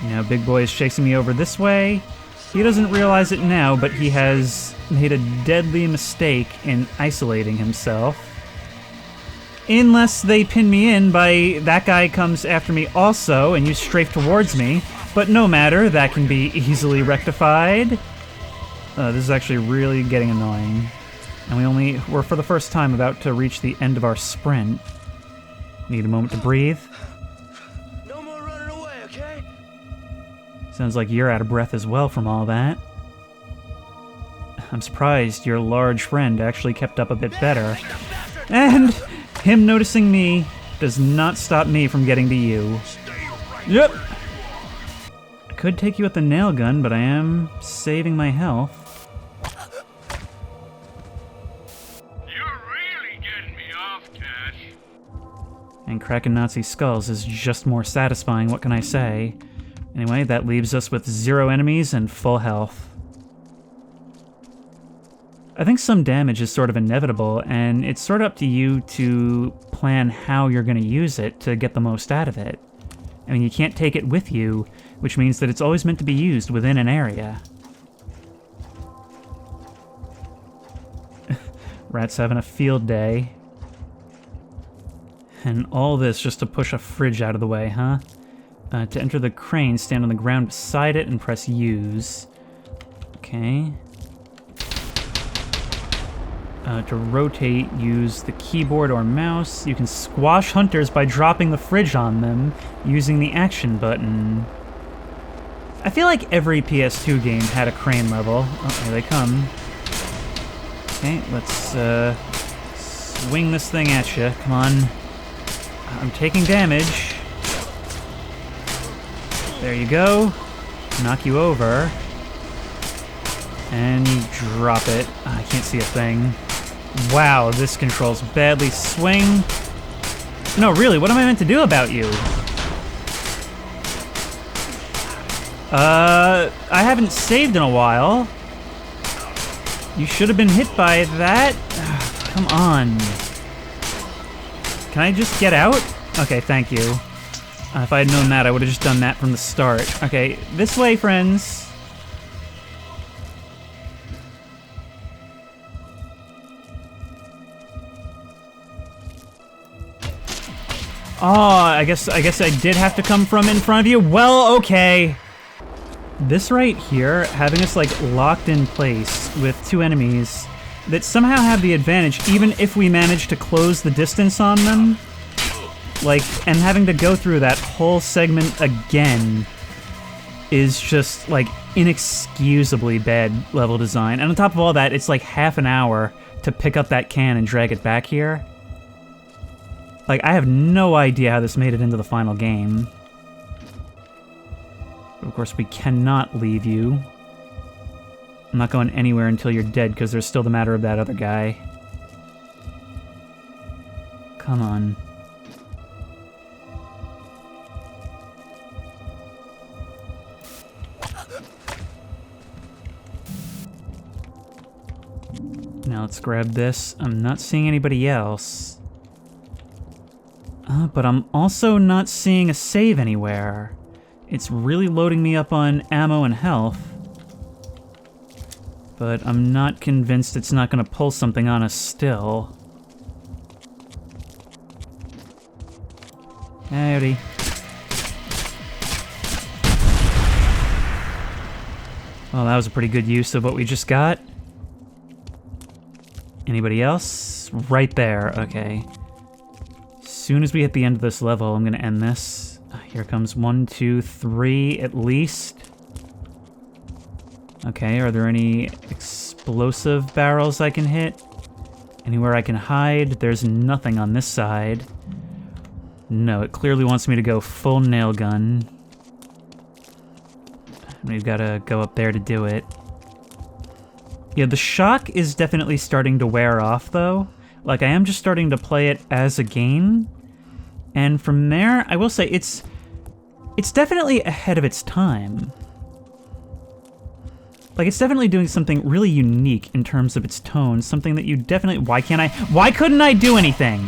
Now Big Boy is chasing me over this way. He doesn't realize it now, but he has made a deadly mistake in isolating himself. Unless they pin me in by that guy comes after me also, and you strafe towards me. But no matter, that can be easily rectified. This is actually really getting annoying. And we're for the first time about to reach the end of our sprint. Need a moment to breathe. No more running away, okay? Sounds like you're out of breath as well from all that. I'm surprised your large friend actually kept up a bit better. And him noticing me does not stop me from getting to you. Yep. I could take you with the nail gun, but I am saving my health. You're really getting me off, Cash. And cracking Nazi skulls is just more satisfying, what can I say? Anyway, that leaves us with 0 enemies and full health. I think some damage is sort of inevitable, and it's sort of up to you to plan how you're going to use it to get the most out of it. I mean, you can't take it with you, which means that it's always meant to be used within an area. Rat's having a field day. And all this just to push a fridge out of the way, huh? To enter the crane, stand on the ground beside it and press use. Okay. To rotate, use the keyboard or mouse. You can squash hunters by dropping the fridge on them using the action button. I feel like every PS2 game had a crane level. Oh, here they come. Okay, let's swing this thing at you. Come on. I'm taking damage. There you go. Knock you over. And you drop it. I can't see a thing. Wow, this controls badly. Swing. No, really, what am I meant to do about you? I haven't saved in a while. You should have been hit by that. Come on. Can I just get out? Okay, thank you. If I had known that, I would have just done that from the start. Okay, this way, friends. Oh, I guess I did have to come from in front of you. Well, okay. This right here, having us like locked in place with 2 enemies that somehow have the advantage even if we manage to close the distance on them, like, and having to go through that whole segment again is just like inexcusably bad level design. And on top of all that, it's like half an hour to pick up that can and drag it back here. Like, I have no idea how this made it into the final game. But of course, we cannot leave you. I'm not going anywhere until you're dead, because there's still the matter of that other guy. Come on. Now let's grab this. I'm not seeing anybody else. But I'm also not seeing a save anywhere. It's really loading me up on ammo and health. But I'm not convinced it's not going to pull something on us still. Howdy. Well, that was a pretty good use of what we just got. Anybody else? Right there, okay. As soon as we hit the end of this level, I'm gonna end this. Here comes 1, 2, 3 at least. Okay, are there any explosive barrels I can hit? Anywhere I can hide? There's nothing on this side. No, it clearly wants me to go full nail gun. We've got to go up there to do it. Yeah, the shock is definitely starting to wear off, though. Like, I am just starting to play it as a game. And from there, I will say, it's definitely ahead of its time. Like, it's definitely doing something really unique in terms of its tone. Something that you definitely... Why couldn't I do anything?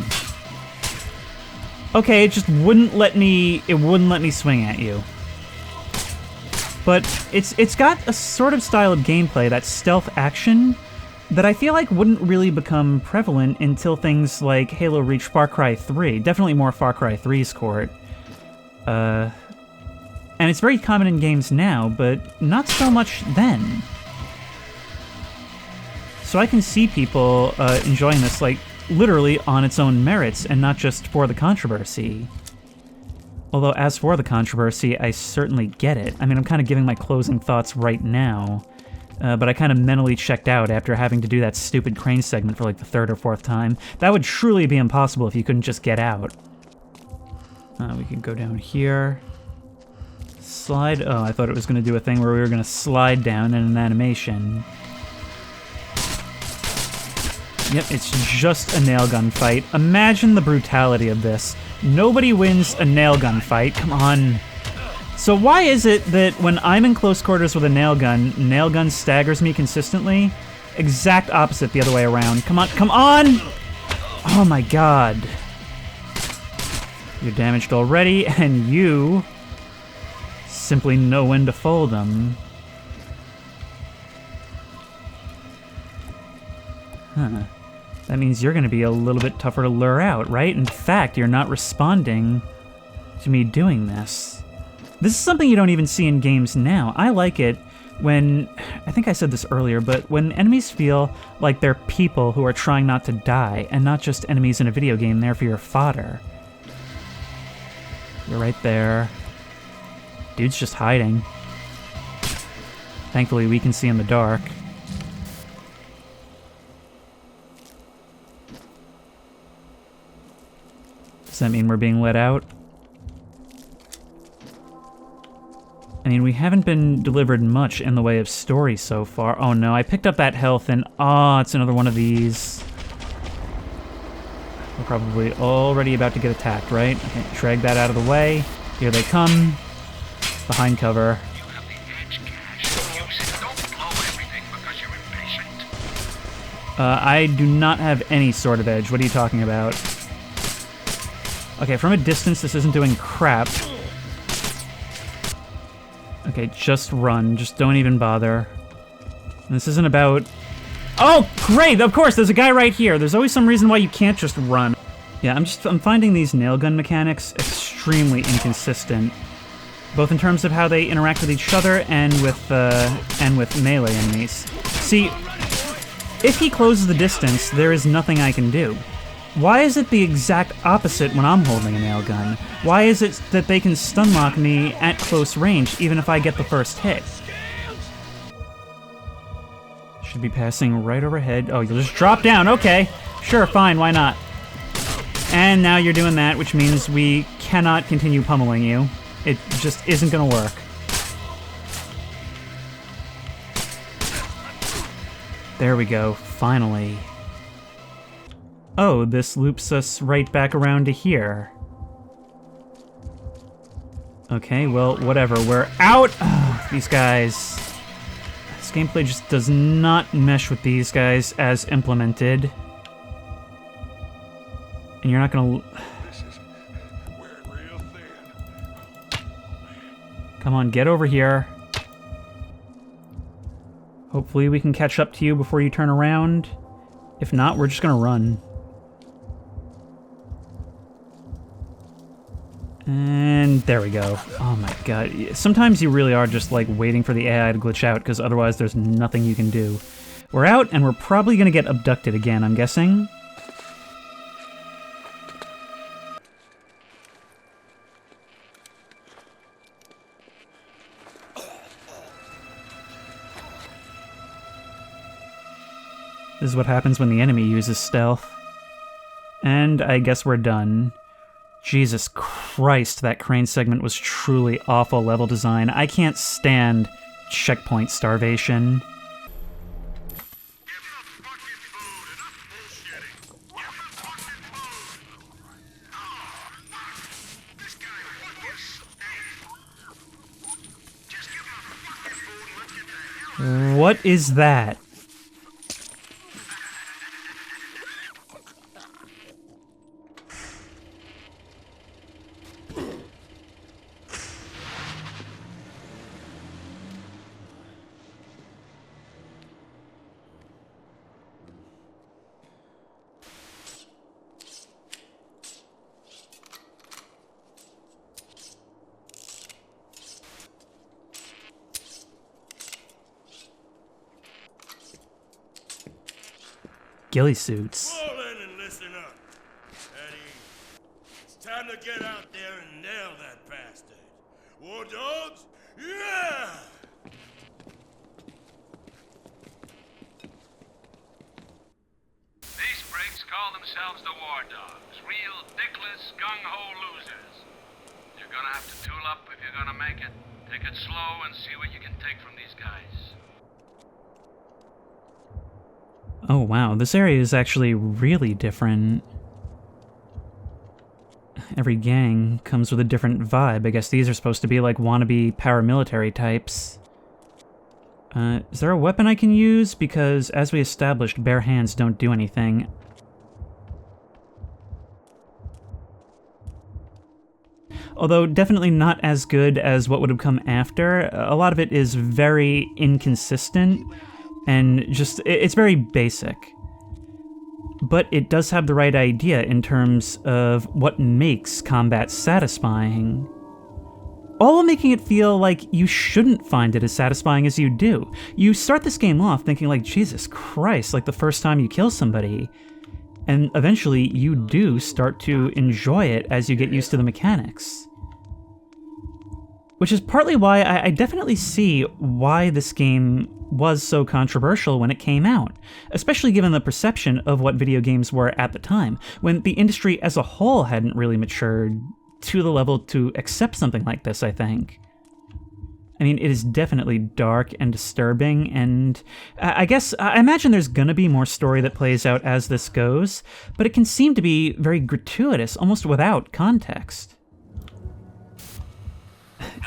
Okay, it just wouldn't let me... It wouldn't let me swing at you. But it's got a sort of style of gameplay, that stealth action, that I feel like wouldn't really become prevalent until things like Halo reached Far Cry 3. Definitely more Far Cry 3's court. And it's very common in games now, but not so much then. So I can see people enjoying this, like, literally on its own merits, and not just for the controversy. Although, as for the controversy, I certainly get it. I mean, I'm kind of giving my closing thoughts right now, but I kind of mentally checked out after having to do that stupid crane segment for like the 3rd or 4th time. That would truly be impossible if you couldn't just get out. We could go down here. Slide. Oh, I thought it was going to do a thing where we were going to slide down in an animation. Yep, it's just a nail gun fight. Imagine the brutality of this. Nobody wins a nail gun fight. Come on. So why is it that when I'm in close quarters with a nail gun staggers me consistently? Exact opposite the other way around. Come on, come on! Oh my god. You're damaged already, and you simply know when to fold them. Huh. That means you're going to be a little bit tougher to lure out, right? In fact, you're not responding to me doing this. This is something you don't even see in games now. I like it when, I think I said this earlier, but when enemies feel like they're people who are trying not to die, and not just enemies in a video game there for your fodder. You're right there. Dude's just hiding. Thankfully, we can see in the dark. Does that mean we're being let out? I mean, we haven't been delivered much in the way of story so far. Oh no, I picked up that health and... Oh, it's another one of these. We're probably already about to get attacked, right? Okay, drag that out of the way. Here they come. Behind cover. You have the edge, Cash. Use it. Don't blow everything because you're impatient. I do not have any sort of edge. What are you talking about? Okay, from a distance, this isn't doing crap. Okay, just run. Just don't even bother. This isn't about... Oh, great! Of course, there's a guy right here. There's always some reason why you can't just run. Yeah, I'm finding these nail gun mechanics extremely inconsistent, both in terms of how they interact with each other and with melee enemies. See, if he closes the distance, there is nothing I can do. Why is it the exact opposite when I'm holding a nail gun? Why is it that they can stun lock me at close range, even if I get the first hit? Should be passing right overhead. Oh, you'll just drop down. Okay. Sure, fine, why not? And now you're doing that, which means we cannot continue pummeling you. It just isn't gonna work. There we go, finally. Oh, this loops us right back around to here. Okay, well, whatever. We're out! Ugh, these guys. This gameplay just does not mesh with these guys as implemented. And you're not gonna... Come on, get over here. Hopefully we can catch up to you before you turn around. If not, we're just gonna run. And there we go. Oh my god. Sometimes you really are just like waiting for the AI to glitch out, because otherwise there's nothing you can do. We're out, and we're probably gonna get abducted again, I'm guessing. This is what happens when the enemy uses stealth. And I guess we're done. Jesus Christ, that crane segment was truly awful level design. I can't stand checkpoint starvation. What is that? Ghillie suits. Fall in and listen up. Eddie, it's time to get out there and nail that bastard. War dogs? Yeah! These freaks call themselves the War Dogs. Real dickless, gung-ho losers. You're gonna have to tool up if you're gonna make it. Take it slow and see what you can take from these guys. Oh wow, this area is actually really different. Every gang comes with a different vibe. I guess these are supposed to be like wannabe paramilitary types. Is there a weapon I can use? Because, as we established, bare hands don't do anything. Although definitely not as good as what would have come after. A lot of it is very inconsistent, and just, it's very basic. But it does have the right idea in terms of what makes combat satisfying. All while making it feel like you shouldn't find it as satisfying as you do. You start this game off thinking like, Jesus Christ, like the first time you kill somebody. And eventually you do start to enjoy it as you get used to the mechanics. Which is partly why I definitely see why this game was so controversial when it came out, especially given the perception of what video games were at the time, when the industry as a whole hadn't really matured to the level to accept something like this, I think. I mean, it is definitely dark and disturbing, and I imagine there's gonna be more story that plays out as this goes, but it can seem to be very gratuitous, almost without context.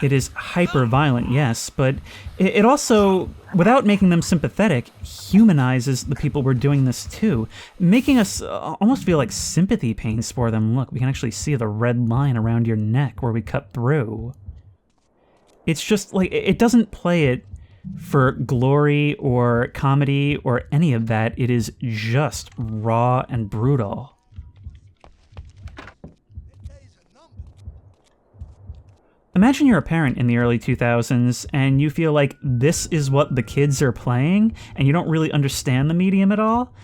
It is hyper-violent, yes, but it also, without making them sympathetic, humanizes the people we're doing this to, making us almost feel like sympathy pains for them. Look, we can actually see the red line around your neck where we cut through. It's just, like, it doesn't play it for glory or comedy or any of that. It is just raw and brutal. Imagine you're a parent in the early 2000s and you feel like this is what the kids are playing and you don't really understand the medium at all.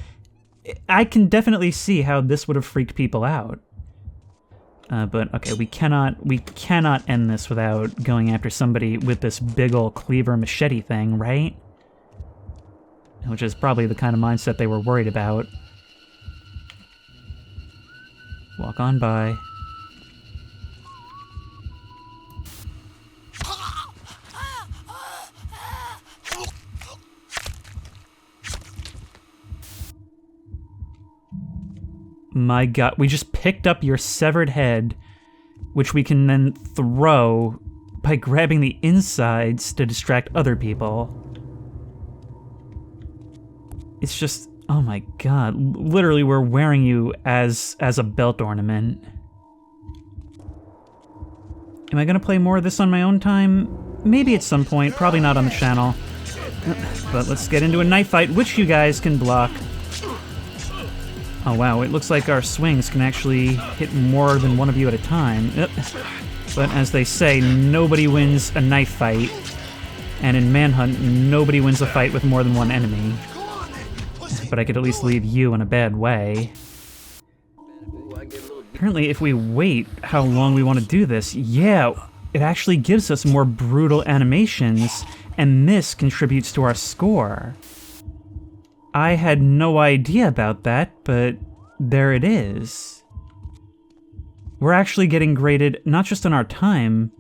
I can definitely see how this would have freaked people out. But okay, we cannot end this without going after somebody with this big ol' cleaver machete thing, right? Which is probably the kind of mindset they were worried about. Walk on by. My god, we just picked up your severed head, which we can then throw by grabbing the insides to distract other people. It's just, oh my god, literally we're wearing you as a belt ornament. Am I gonna play more of this on my own time? Maybe at some point, probably not on the channel. But let's get into a knife fight, which you guys can block. Oh wow, it looks like our swings can actually hit more than one of you at a time. But as they say, nobody wins a knife fight. And in Manhunt, nobody wins a fight with more than one enemy. but I could at least leave you in a bad way. Apparently, if we wait how long we want to do this, yeah, it actually gives us more brutal animations, and this contributes to our score. I had no idea about that, but there it is. We're actually getting graded not just on our time,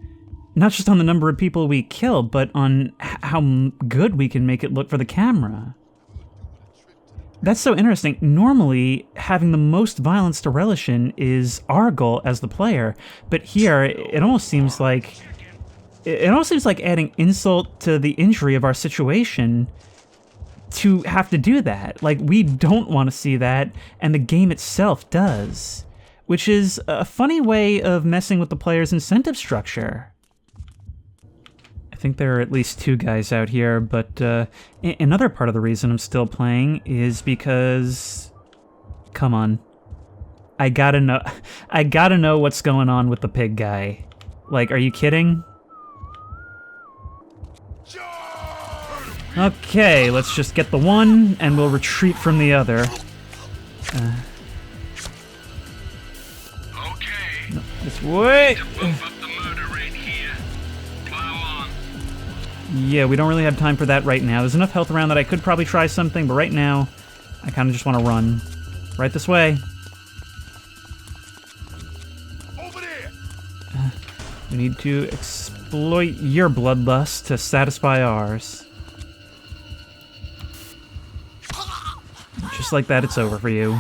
not just on the number of people we kill, but on how good we can make it look for the camera. That's so interesting. Normally, having the most violence to relish in is our goal as the player, but here it almost seems like adding insult to the injury of our situation to have to do that. Like, we don't want to see that, and the game itself does, which is a funny way of messing with the player's incentive structure. I think there are at least 2 guys out here, but another part of the reason I'm still playing is because... Come on. I gotta know what's going on with the pig guy. Like, are you kidding? Okay, let's just get the one, and we'll retreat from the other. Okay. No, this way! Bump up the murder rate here. Plow on. Yeah, we don't really have time for that right now. There's enough health around that I could probably try something, but right now, I kind of just want to run. Right this way. Over there. We need to exploit your bloodlust to satisfy ours. Just like that, it's over for you.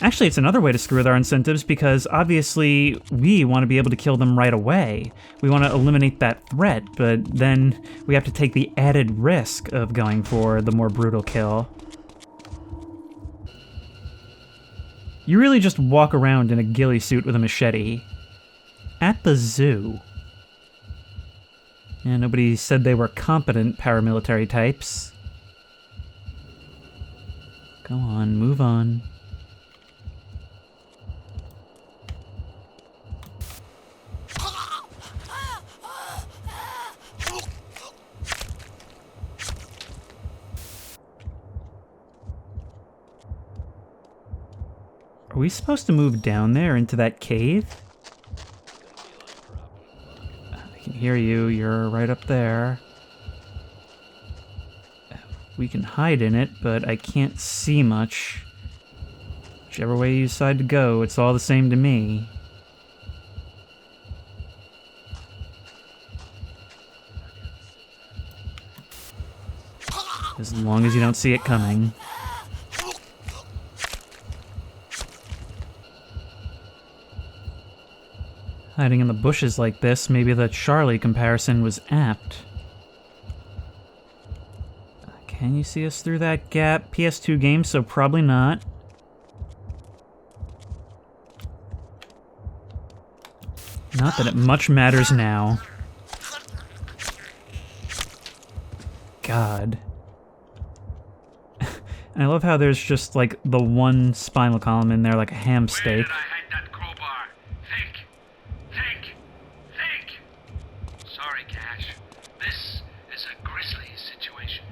Actually, it's another way to screw with our incentives, because obviously we want to be able to kill them right away. We want to eliminate that threat, but then we have to take the added risk of going for the more brutal kill. You really just walk around in a ghillie suit with a machete. At the zoo. And nobody said they were competent paramilitary types. Go on, move on. Are we supposed to move down there into that cave? I can hear you, you're right up there. We can hide in it, but I can't see much. Whichever way you decide to go, it's all the same to me. As long as you don't see it coming. Hiding in the bushes like this, maybe the Charlie comparison was apt. Can you see us through that gap? PS2 game, so probably not. Not that it much matters now. God. And I love how there's just, like, the one spinal column in there, like a ham steak. Where did I hide that crowbar? Think! Sorry, Cash. This is a grizzly situation.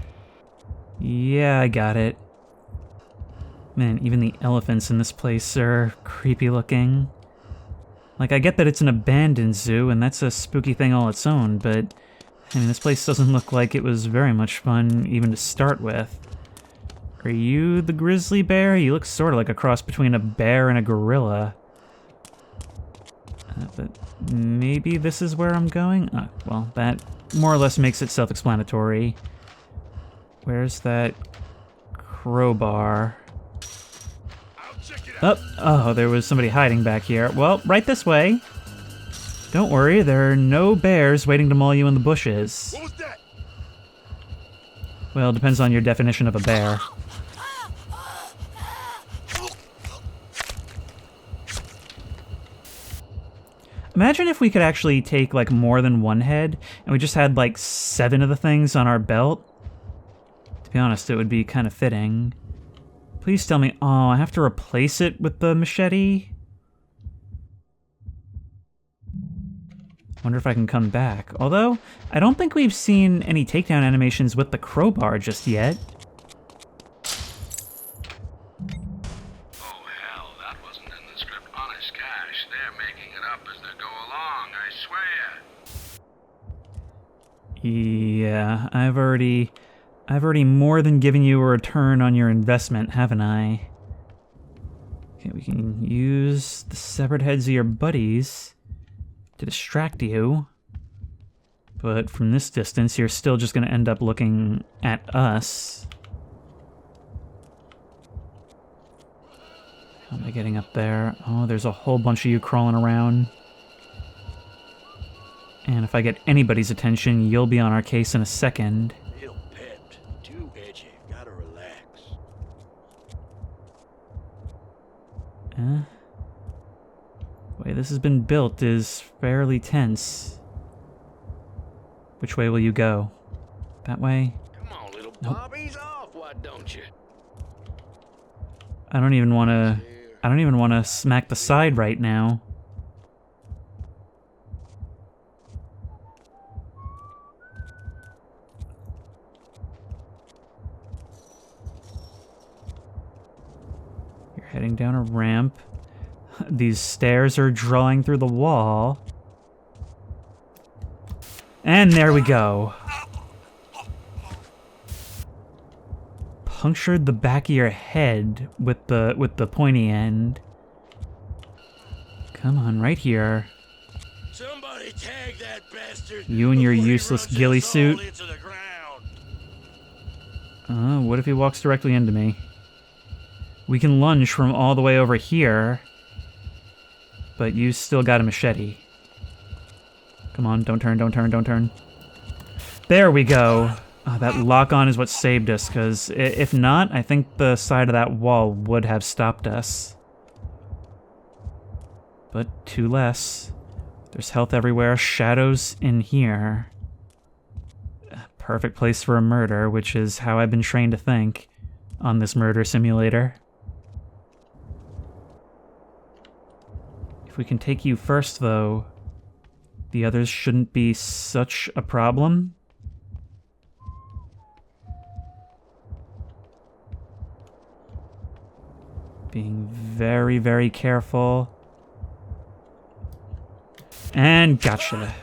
Yeah, I got it. Man, even the elephants in this place are creepy looking. Like, I get that it's an abandoned zoo, and that's a spooky thing all its own, but, I mean, this place doesn't look like it was very much fun even to start with. Are you the grizzly bear? You look sort of like a cross between a bear and a gorilla. But maybe this is where I'm going? Well, that more or less makes it self-explanatory. Where's that crowbar? Oh, there was somebody hiding back here. Well, right this way. Don't worry, there are no bears waiting to maul you in the bushes. What was that? Well, depends on your definition of a bear. Imagine if we could actually take, like, more than one head, and we just had, like, 7 of the things on our belt. To be honest, it would be kind of fitting. Please tell me... Oh, I have to replace it with the machete? Wonder if I can come back. Although, I don't think we've seen any takedown animations with the crowbar just yet. Oh, hell, that wasn't in the script. Honest cash. They're making it up as they go along, I swear. Yeah, I've already more than given you a return on your investment, haven't I? Okay, we can use the severed heads of your buddies to distract you. But from this distance, you're still just going to end up looking at us. How am I getting up there? Oh, there's a whole bunch of you crawling around. And if I get anybody's attention, you'll be on our case in a second. Real pepped. Too edgy. Gotta relax. The way this has been built is fairly tense. Which way will you go? That way? Come on, little Bob, ease off, why don't you? I don't even want to smack the side right now. You're heading down a ramp. These stairs are drawing through the wall. And there we go. Punctured the back of your head with the pointy end. Come on, right here. Somebody tag that bastard. You and your before he useless rushes ghillie us all suit. into the ground. What if he walks directly into me? We can lunge from all the way over here. But you still got a machete. Come on, don't turn, don't turn, don't turn. There we go. Oh, that lock-on is what saved us, because if not, I think the side of that wall would have stopped us. But two less. There's health everywhere, shadows in here. Perfect place for a murder, which is how I've been trained to think on this murder simulator. If we can take you first, though, the others shouldn't be such a problem. Being very, very careful. And gotcha.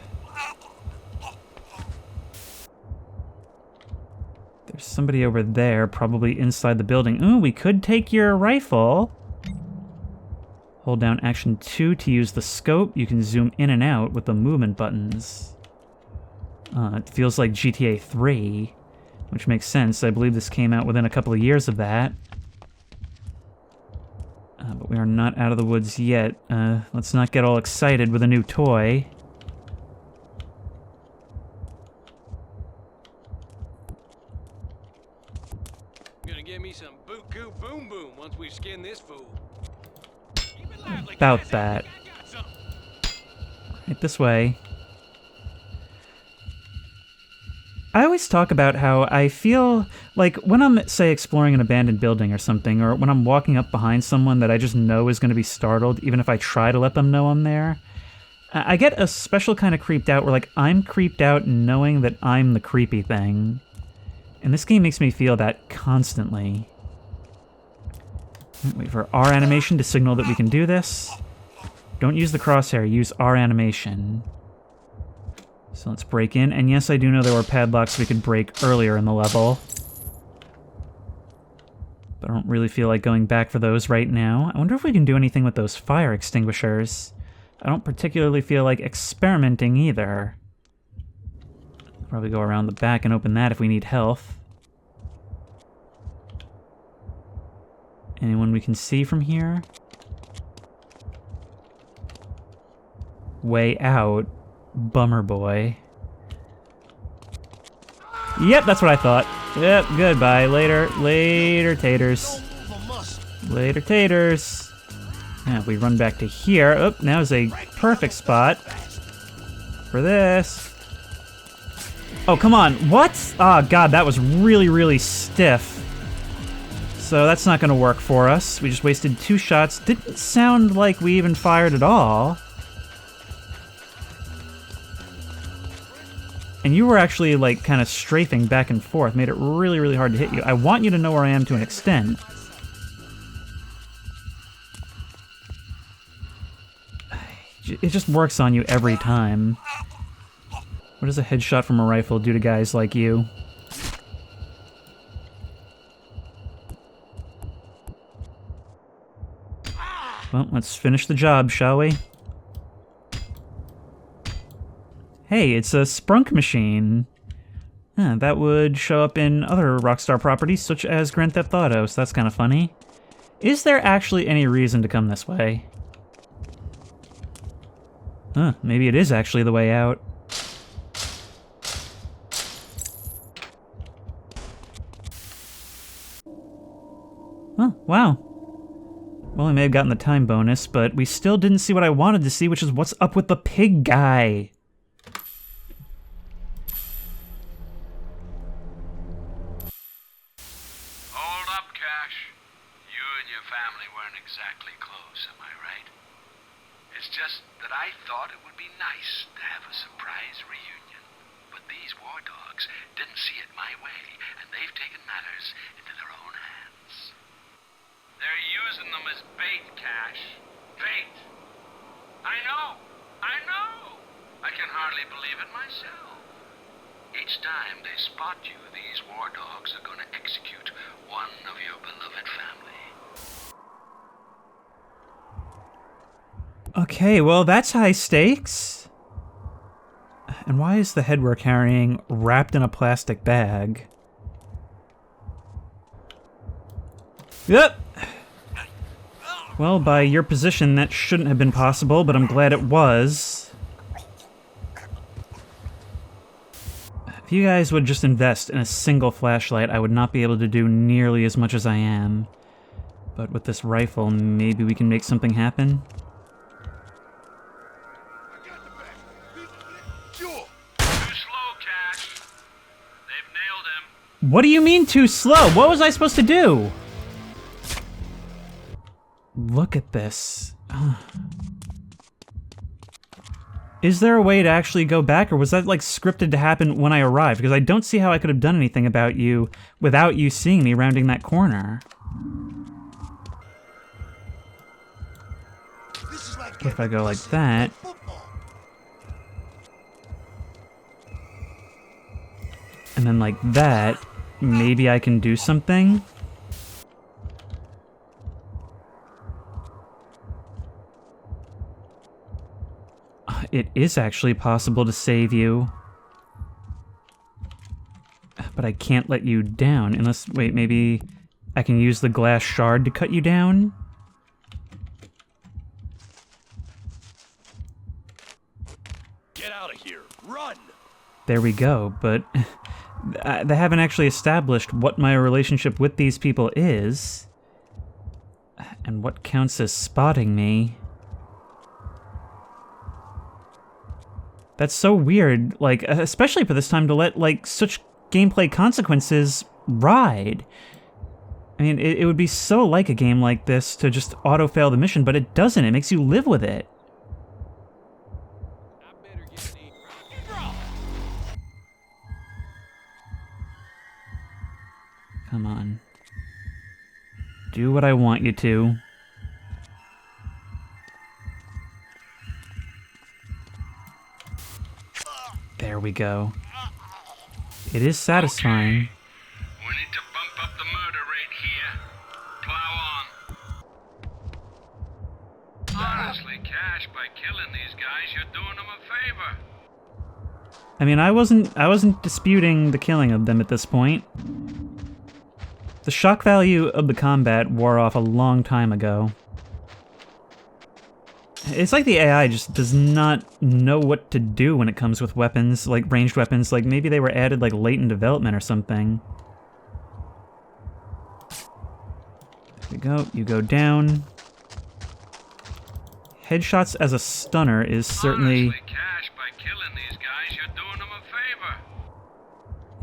There's somebody over there, probably inside the building. Ooh, we could take your rifle. Hold down Action 2 to use the scope. You can zoom in and out with the movement buttons. It feels like GTA 3, which makes sense. I believe this came out within a couple of years of that. But we are not out of the woods yet. Let's not get all excited with a new toy. Gonna give me some buku boom boom once we skin this fool. About that. Right this way. I always talk about how I feel like when I'm, say, exploring an abandoned building or something, or when I'm walking up behind someone that I just know is going to be startled, even if I try to let them know I'm there, I get a special kind of creeped out where, like, I'm creeped out knowing that I'm the creepy thing. And this game makes me feel that constantly. Wait for R animation to signal that we can do this. Don't use the crosshair, use R animation. So let's break in, and yes, I do know there were padlocks we could break earlier in the level. But I don't really feel like going back for those right now. I wonder if we can do anything with those fire extinguishers. I don't particularly feel like experimenting either. Probably go around the back and open that if we need health. Anyone we can see from here? Way out. Bummer boy. Yep, that's what I thought. Yep, goodbye. Later. Later, taters. Later, taters. Now, if we run back to here. Oh, now is a perfect spot for this. Oh, come on. What? Oh, God, that was really, really stiff. So that's not going to work for us. We just wasted 2 shots. Didn't sound like we even fired at all. And you were actually, like, kind of strafing back and forth. Made it really, really hard to hit you. I want you to know where I am to an extent. It just works on you every time. What does a headshot from a rifle do to guys like you? Well, let's finish the job, shall we? Hey, it's a sprunk machine. That would show up in other Rockstar properties, such as Grand Theft Auto, so that's kind of funny. Is there actually any reason to come this way? Maybe it is actually the way out. Oh, wow. Well, I may have gotten the time bonus, but we still didn't see what I wanted to see, which is what's up with the pig guy. Hold up, Cash. You and your family weren't exactly close, am I right? It's just that I thought it would be nice to have a surprise reunion. But these war dogs didn't see it my way, and they've taken matters into their own hands. They're using them as bait, Cash. Bait. I know. I can hardly believe it myself. Each time they spot you, these war dogs are going to execute one of your beloved family. Okay, well, that's high stakes. And why is the head we're carrying wrapped in a plastic bag? Yep. Well, by your position, that shouldn't have been possible, but I'm glad it was. If you guys would just invest in a single flashlight, I would not be able to do nearly as much as I am. But with this rifle, maybe we can make something happen? Too slow, Cash. They've nailed him. What do you mean too slow? What was I supposed to do? Look at this. Is there a way to actually go back, or was that like scripted to happen when I arrived? Because I don't see how I could have done anything about you without you seeing me rounding that corner. What if I go like that? And then like that, maybe I can do something? It is actually possible to save you. But I can't let you down unless... Wait, maybe I can use the glass shard to cut you down? Get out of here. Run! There we go, but they haven't actually established what my relationship with these people is. And what counts as spotting me. That's so weird, like, especially for this time to let, like, such gameplay consequences ride. I mean, it would be so like a game like this to just auto-fail the mission, but it doesn't. It makes you live with it. Come on. Do what I want you to. There we go. It is satisfying. Okay. We need to bump up the murder rate here. Plow on. Honestly, Cash, by killing these guys, you're doing them a favor. I mean, I wasn't disputing the killing of them at this point. The shock value of the combat wore off a long time ago. It's like the AI just does not know what to do when it comes with weapons, like ranged weapons. Like maybe they were added like late in development or something. There we go. You go down. Headshots as a stunner is certainly... Honestly, Cash, by killing these guys, you're doing them a favor.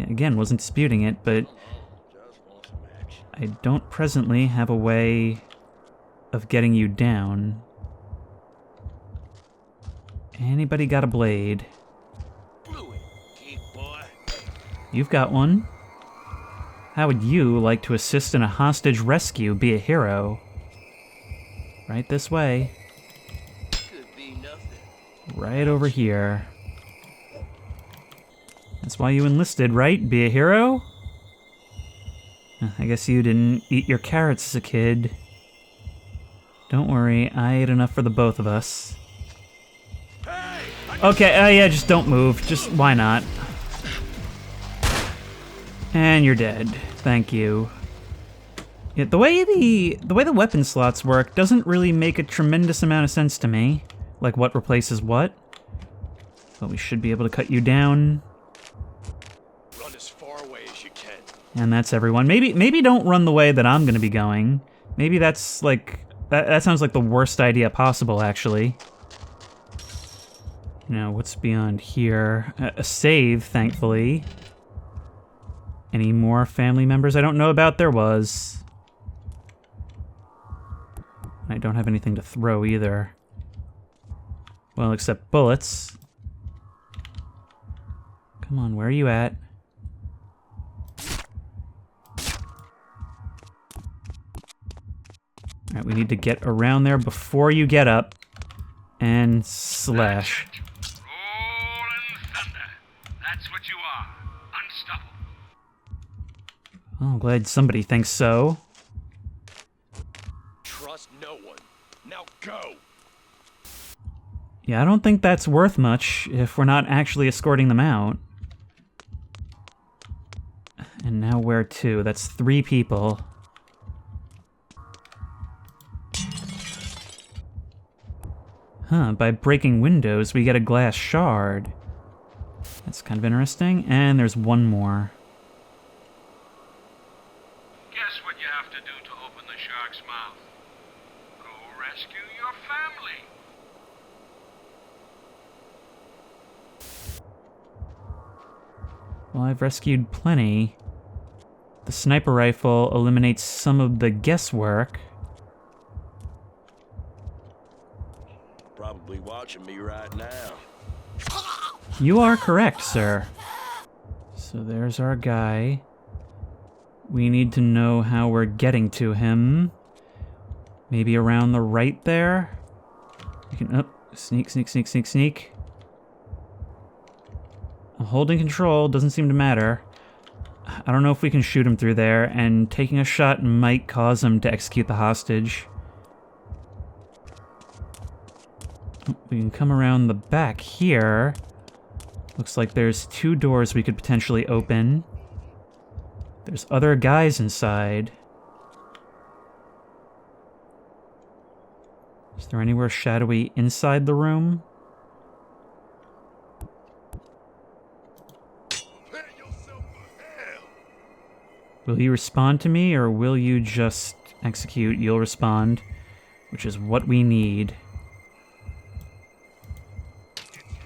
Yeah, again, wasn't disputing it, but I don't presently have a way of getting you down. Anybody got a blade? Keep you've got one. How would you like to assist in a hostage rescue? Be a hero. Right this way. Could be nothing. Right over here. That's why you enlisted, right? Be a hero? I guess you didn't eat your carrots as a kid. Don't worry, I ate enough for the both of us. Okay, yeah, just don't move. Just, why not? And you're dead. Thank you. Yeah, the way the weapon slots work doesn't really make a tremendous amount of sense to me. Like what replaces what. But we should be able to cut you down. Run as far away as you can. And that's everyone. Maybe don't run the way that I'm gonna be going. Maybe that's like that sounds like the worst idea possible, actually. Now, what's beyond here? A save, thankfully. Any more family members I don't know about? There was. I don't have anything to throw either. Well, except bullets. Come on, where are you at? Alright, we need to get around there before you get up. And slash. Rolling thunder. That's what you are. Unstoppable. Oh, I'm glad somebody thinks so. Trust no one. Now go. Yeah, I don't think that's worth much if we're not actually escorting them out. And now where to? That's 3 people. Huh, by breaking windows, we get a glass shard. That's kind of interesting. And there's one more. Guess what you have to do to open the shark's mouth? Go rescue your family. Well, I've rescued plenty. The sniper rifle eliminates some of the guesswork. Probably watching me right now. You are correct, sir. So there's our guy. We need to know how we're getting to him. Maybe around the right there? We can, sneak, sneak, sneak, sneak, sneak. I'm holding control, doesn't seem to matter. I don't know if we can shoot him through there, and taking a shot might cause him to execute the hostage. We can come around the back here. Looks like there's 2 doors we could potentially open. There's other guys inside. Is there anywhere shadowy inside the room? Will you respond to me, or will you just execute? You'll respond, which is what we need.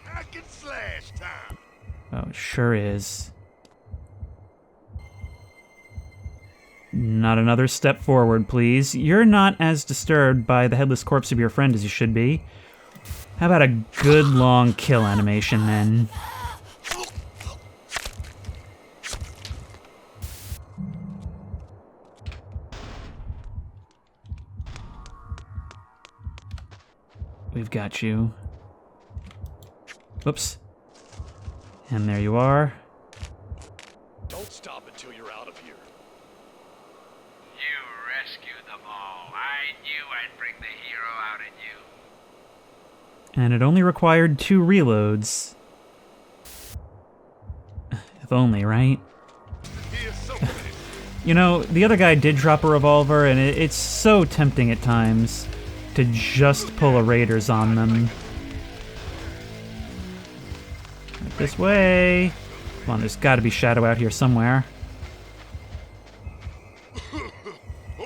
Hack and slash time. Oh, it sure is. Not another step forward, please. You're not as disturbed by the headless corpse of your friend as you should be. How about a good long kill animation, then? We've got you. Whoops. And there you are. Don't stop until you're out of here. You rescued them all. I knew I'd bring the hero out in you. And it only required 2 reloads. If only, right? You know, the other guy did drop a revolver, and it's so tempting at times to just pull a raiders on them. Right this way. Come on, there's gotta be shadow out here somewhere.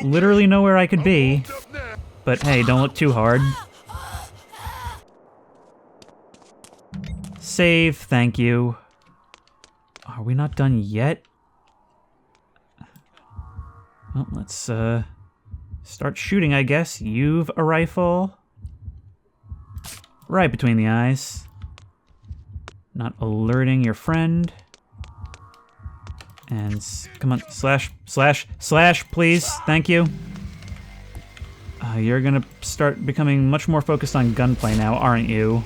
Literally nowhere I could be. But hey, don't look too hard. Save, thank you. Are we not done yet? Well, let's start shooting, I guess. You've a rifle. Right between the eyes. Not alerting your friend. And come on, slash, please. Thank you. You're gonna start becoming much more focused on gunplay now, aren't you?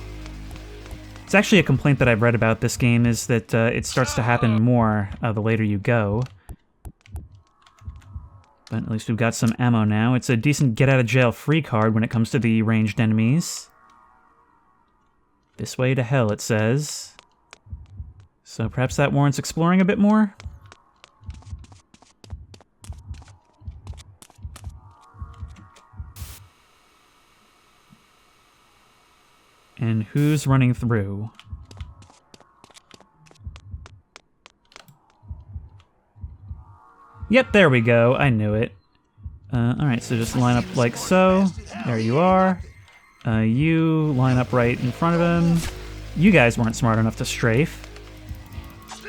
It's actually a complaint that I've read about this game is that it starts to happen more the later you go. But at least we've got some ammo now. It's a decent get-out-of-jail-free card when it comes to the ranged enemies. This way to hell, it says. So perhaps that warrants exploring a bit more? And who's running through? Yep, there we go. I knew it. Alright, so just line up like so. There you are. You line up right in front of him. You guys weren't smart enough to strafe.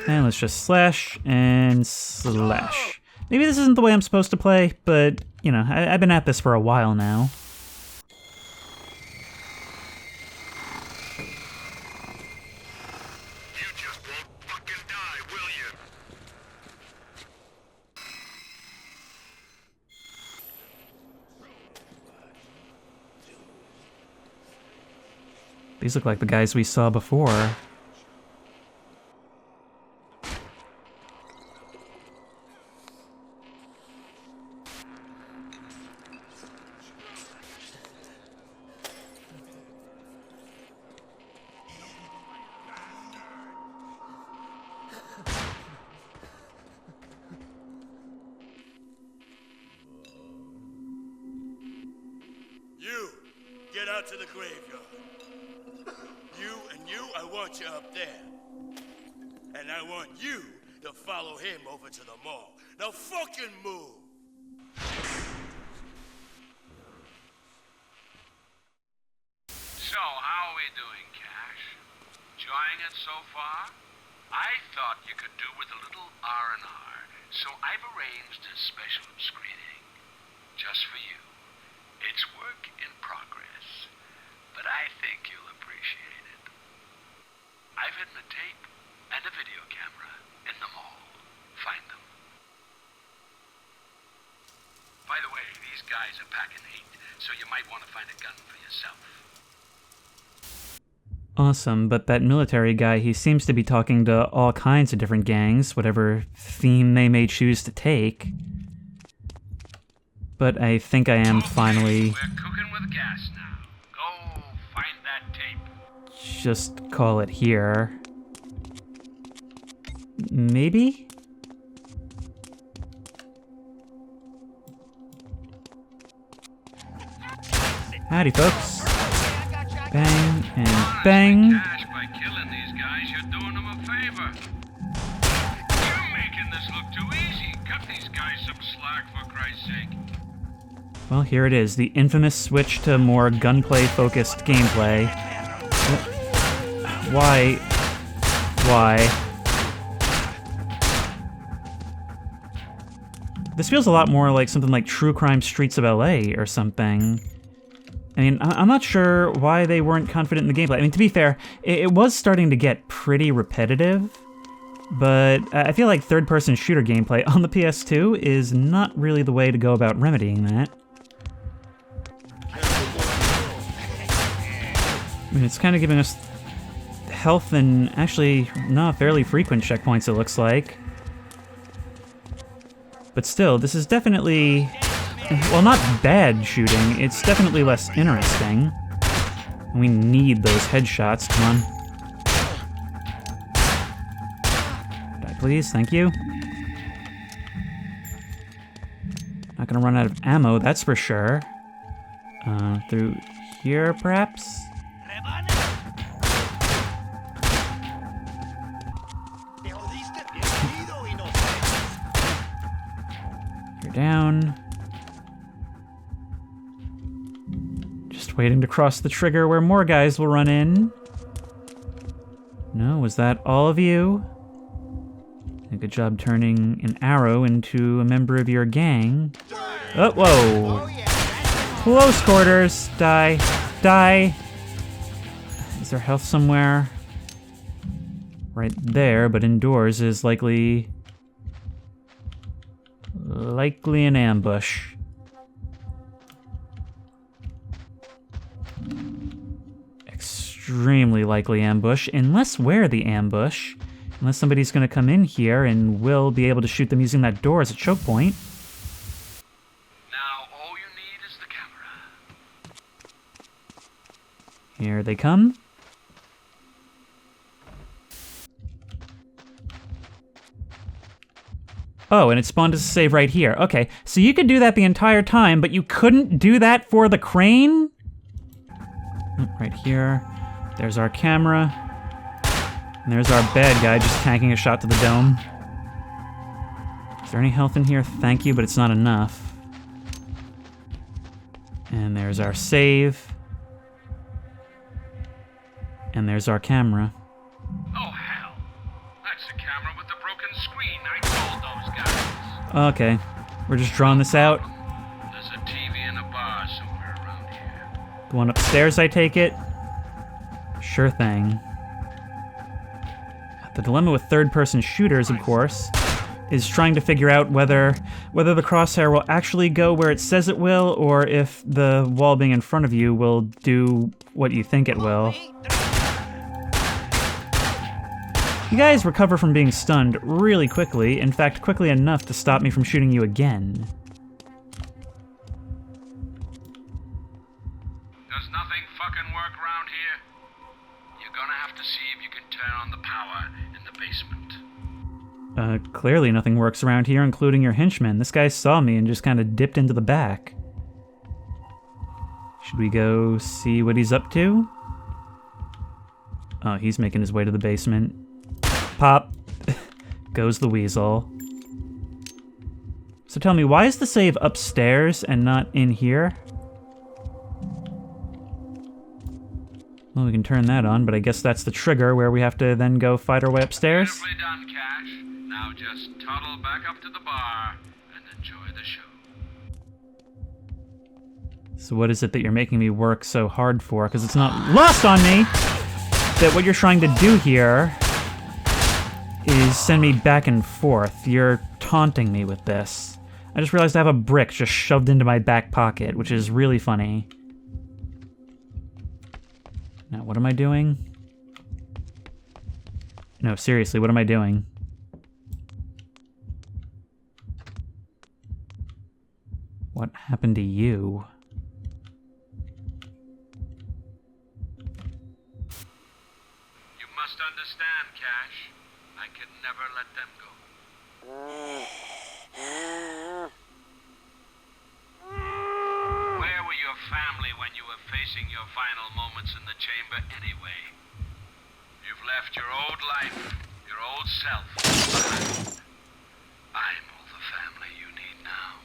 And let's just slash and slash. Maybe this isn't the way I'm supposed to play, but, you know, I've been at this for a while now. These look like the guys we saw before. You, get out to the graveyard. I want you up there. And I want you to follow him over to the mall. Now fucking move! So, how are we doing, Cash? Enjoying it so far? I thought you could do with a little R&R, so I've arranged a special screening. Just for you. It's work in progress, but I think you'll appreciate it. I've hidden a tape and a video camera in the mall. Find them. By the way, these guys are packing heat, so you might want to find a gun for yourself. Awesome, but that military guy, he seems to be talking to all kinds of different gangs, whatever theme they may choose to take. But I think I am finally... We're cooking with gas now. Go find that tape. Just call it here. Maybe? Howdy, folks. Bang and bang. Cash, by killing these guys, you're doing them a favor. You're making this look too easy. Cut these guys some slack, for Christ's sake. Well, here it is, the infamous switch to more gunplay-focused gameplay. Why? This feels a lot more like something like True Crime Streets of LA or something. I mean, I'm not sure why they weren't confident in the gameplay. I mean, to be fair, it was starting to get pretty repetitive, but I feel like third-person shooter gameplay on the PS2 is not really the way to go about remedying that. I mean, it's kind of giving us health and actually, no, fairly frequent checkpoints, it looks like. But still, this is definitely, well, not bad shooting, it's definitely less interesting. We need those headshots, come on. Die, please, thank you. Not gonna run out of ammo, that's for sure. Through here, perhaps? You're down. Just waiting to cross the trigger where more guys will run in. No, was that all of you? Good job turning an arrow into a member of your gang. Oh, whoa. Close quarters. Die. Die. Is there health somewhere? Right there, but indoors is likely Likely an ambush. Extremely likely ambush, unless we're the ambush. Unless somebody's gonna come in here and we'll be able to shoot them using that door as a choke point. Now all you need is the camera. Here they come. Oh, and it spawned us a save right here. Okay, so you could do that the entire time, but you couldn't do that for the crane? Oh, right here. There's our camera. And there's our bad guy just tanking a shot to the dome. Is there any health in here? Thank you, but it's not enough. And there's our save. And there's our camera. Oh, hell. That's the camera with the broken screen. I told those guys. Okay, we're just drawing this out. There's a TV in a bar somewhere around here. The one upstairs, I take it? Sure thing. The dilemma with third-person shooters, of course, is trying to figure out whether the crosshair will actually go where it says it will, or if the wall being in front of you will do what you think it will. You guys recover from being stunned really quickly, in fact, quickly enough to stop me from shooting you again. Does nothing fucking work around here? You're gonna have to see if you can turn on the power in the basement. Clearly nothing works around here, including your henchman. This guy saw me and just kind of dipped into the back. Should we go see what he's up to? Oh, he's making his way to the basement. Pop. Goes the weasel. So tell me, why is the save upstairs and not in here? Well, we can turn that on, but I guess that's the trigger where we have to then go fight our way upstairs. Beautifully done, Cash. Now just toddle back up to the bar and enjoy the show. So what is it that you're making me work so hard for? Because it's not lost on me that what you're trying to do here is send me back and forth. You're taunting me with this. I just realized I have a brick just shoved into my back pocket, which is really funny. Now, what am I doing? No, seriously, what am I doing? What happened to you? You must understand, Cash. I can never let them go. Where were your family when you were facing your final moments in the chamber anyway? You've left your old life, your old self behind. I'm all the family you need now.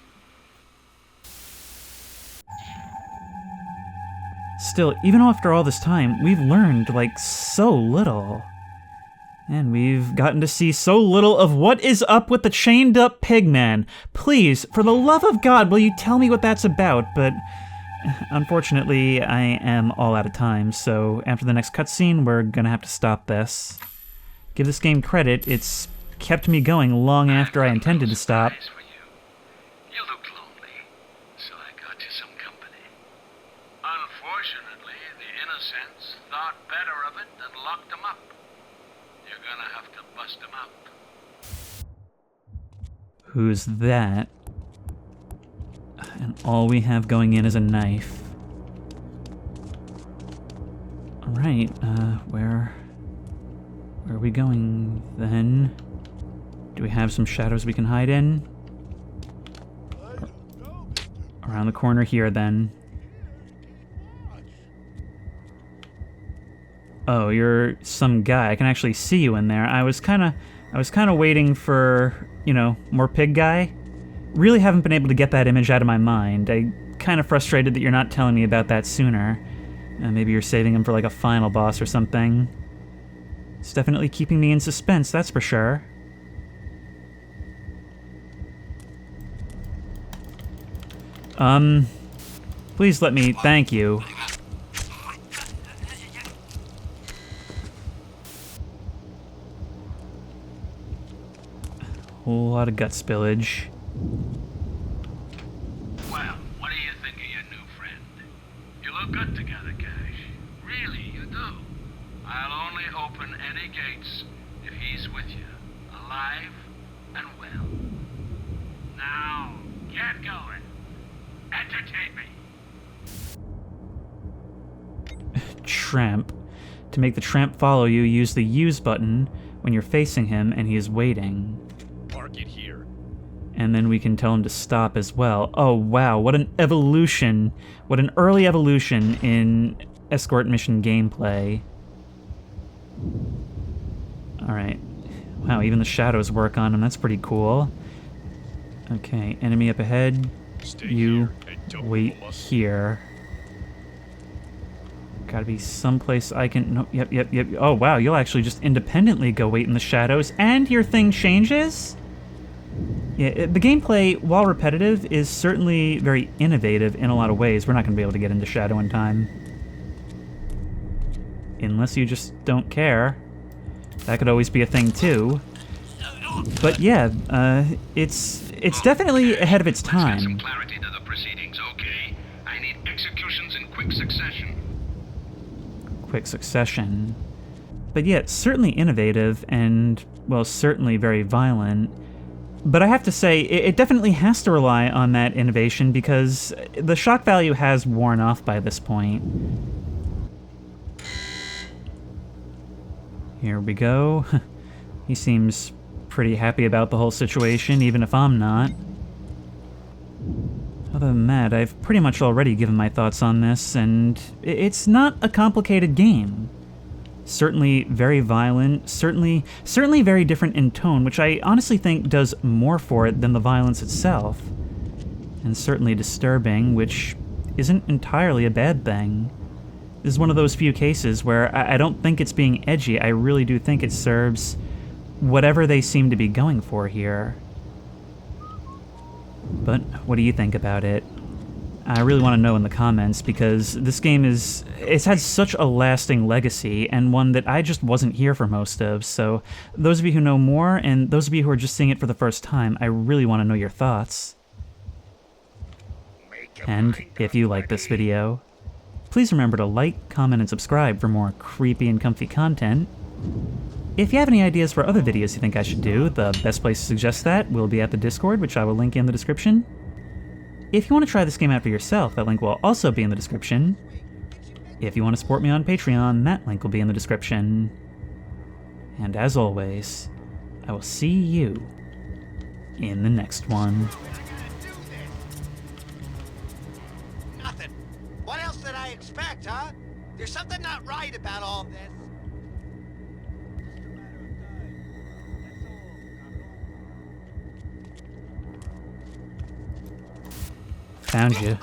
Still, even after all this time, we've learned, like, so little. And we've gotten to see so little of what is up with the chained-up pigman. Please, for the love of God, will you tell me what that's about? But unfortunately, I am all out of time, so after the next cutscene, we're gonna have to stop this. Give this game credit, it's kept me going long after I intended to stop. You looked lonely, so I got you some company. Unfortunately, the innocents thought better of it and locked them up. You're gonna have to bust them out. Who's that? And all we have going in is a knife. Alright, where are we going then? Do we have some shadows we can hide in? Around the corner here then. Oh, you're some guy. I can actually see you in there. I was kind of waiting for, you know, more pig guy. Really haven't been able to get that image out of my mind. I kind of frustrated that you're not telling me about that sooner. Maybe you're saving him for like a final boss or something. It's definitely keeping me in suspense, that's for sure. Please let me, thank you. Whole lot of gut spillage. look good together, Cash. Really, you do. I'll only open any gates if he's with you, alive and well. Now, get going. Entertain me. Tramp. To make the tramp follow you, use the use button when you're facing him and he is waiting. Park it here. And then we can tell him to stop as well. Oh wow, what an evolution. What an early evolution in escort mission gameplay. Alright. Wow, even the shadows work on him. That's pretty cool. Okay, enemy up ahead. You wait here. Gotta be someplace I can... No, yep. Oh, wow, you'll actually just independently go wait in the shadows, and your thing changes? Yeah, the gameplay, while repetitive, is certainly very innovative in a lot of ways. We're not going to be able to get into shadow in time. Unless you just don't care. That could always be a thing, too. But yeah, it's definitely ahead of its Let's get some time. clarity to the proceedings, okay? I need executions in quick succession. Quick succession. But yeah, it's certainly innovative and, well, certainly very violent. But I have to say, it definitely has to rely on that innovation because the shock value has worn off by this point. Here we go. He seems pretty happy about the whole situation, even if I'm not. Other than that, I've pretty much already given my thoughts on this, and it's not a complicated game. Certainly very violent, certainly very different in tone, which I honestly think does more for it than the violence itself. And certainly disturbing, which isn't entirely a bad thing. This is one of those few cases where I don't think it's being edgy, I really do think it serves whatever they seem to be going for here. But what do you think about it? I really want to know in the comments because this game it's had such a lasting legacy and one that I just wasn't here for most of, so those of you who know more and those of you who are just seeing it for the first time, I really want to know your thoughts. And if you like this video, please remember to like, comment, and subscribe for more creepy and comfy content. If you have any ideas for other videos you think I should do, the best place to suggest that will be at the Discord, which I will link in the description. If you want to try this game out for yourself, that link will also be in the description. If you want to support me on Patreon, that link will be in the description. And as always, I will see you in the next one. Nothing. What else did I expect, huh? There's something not right about all this. Found you.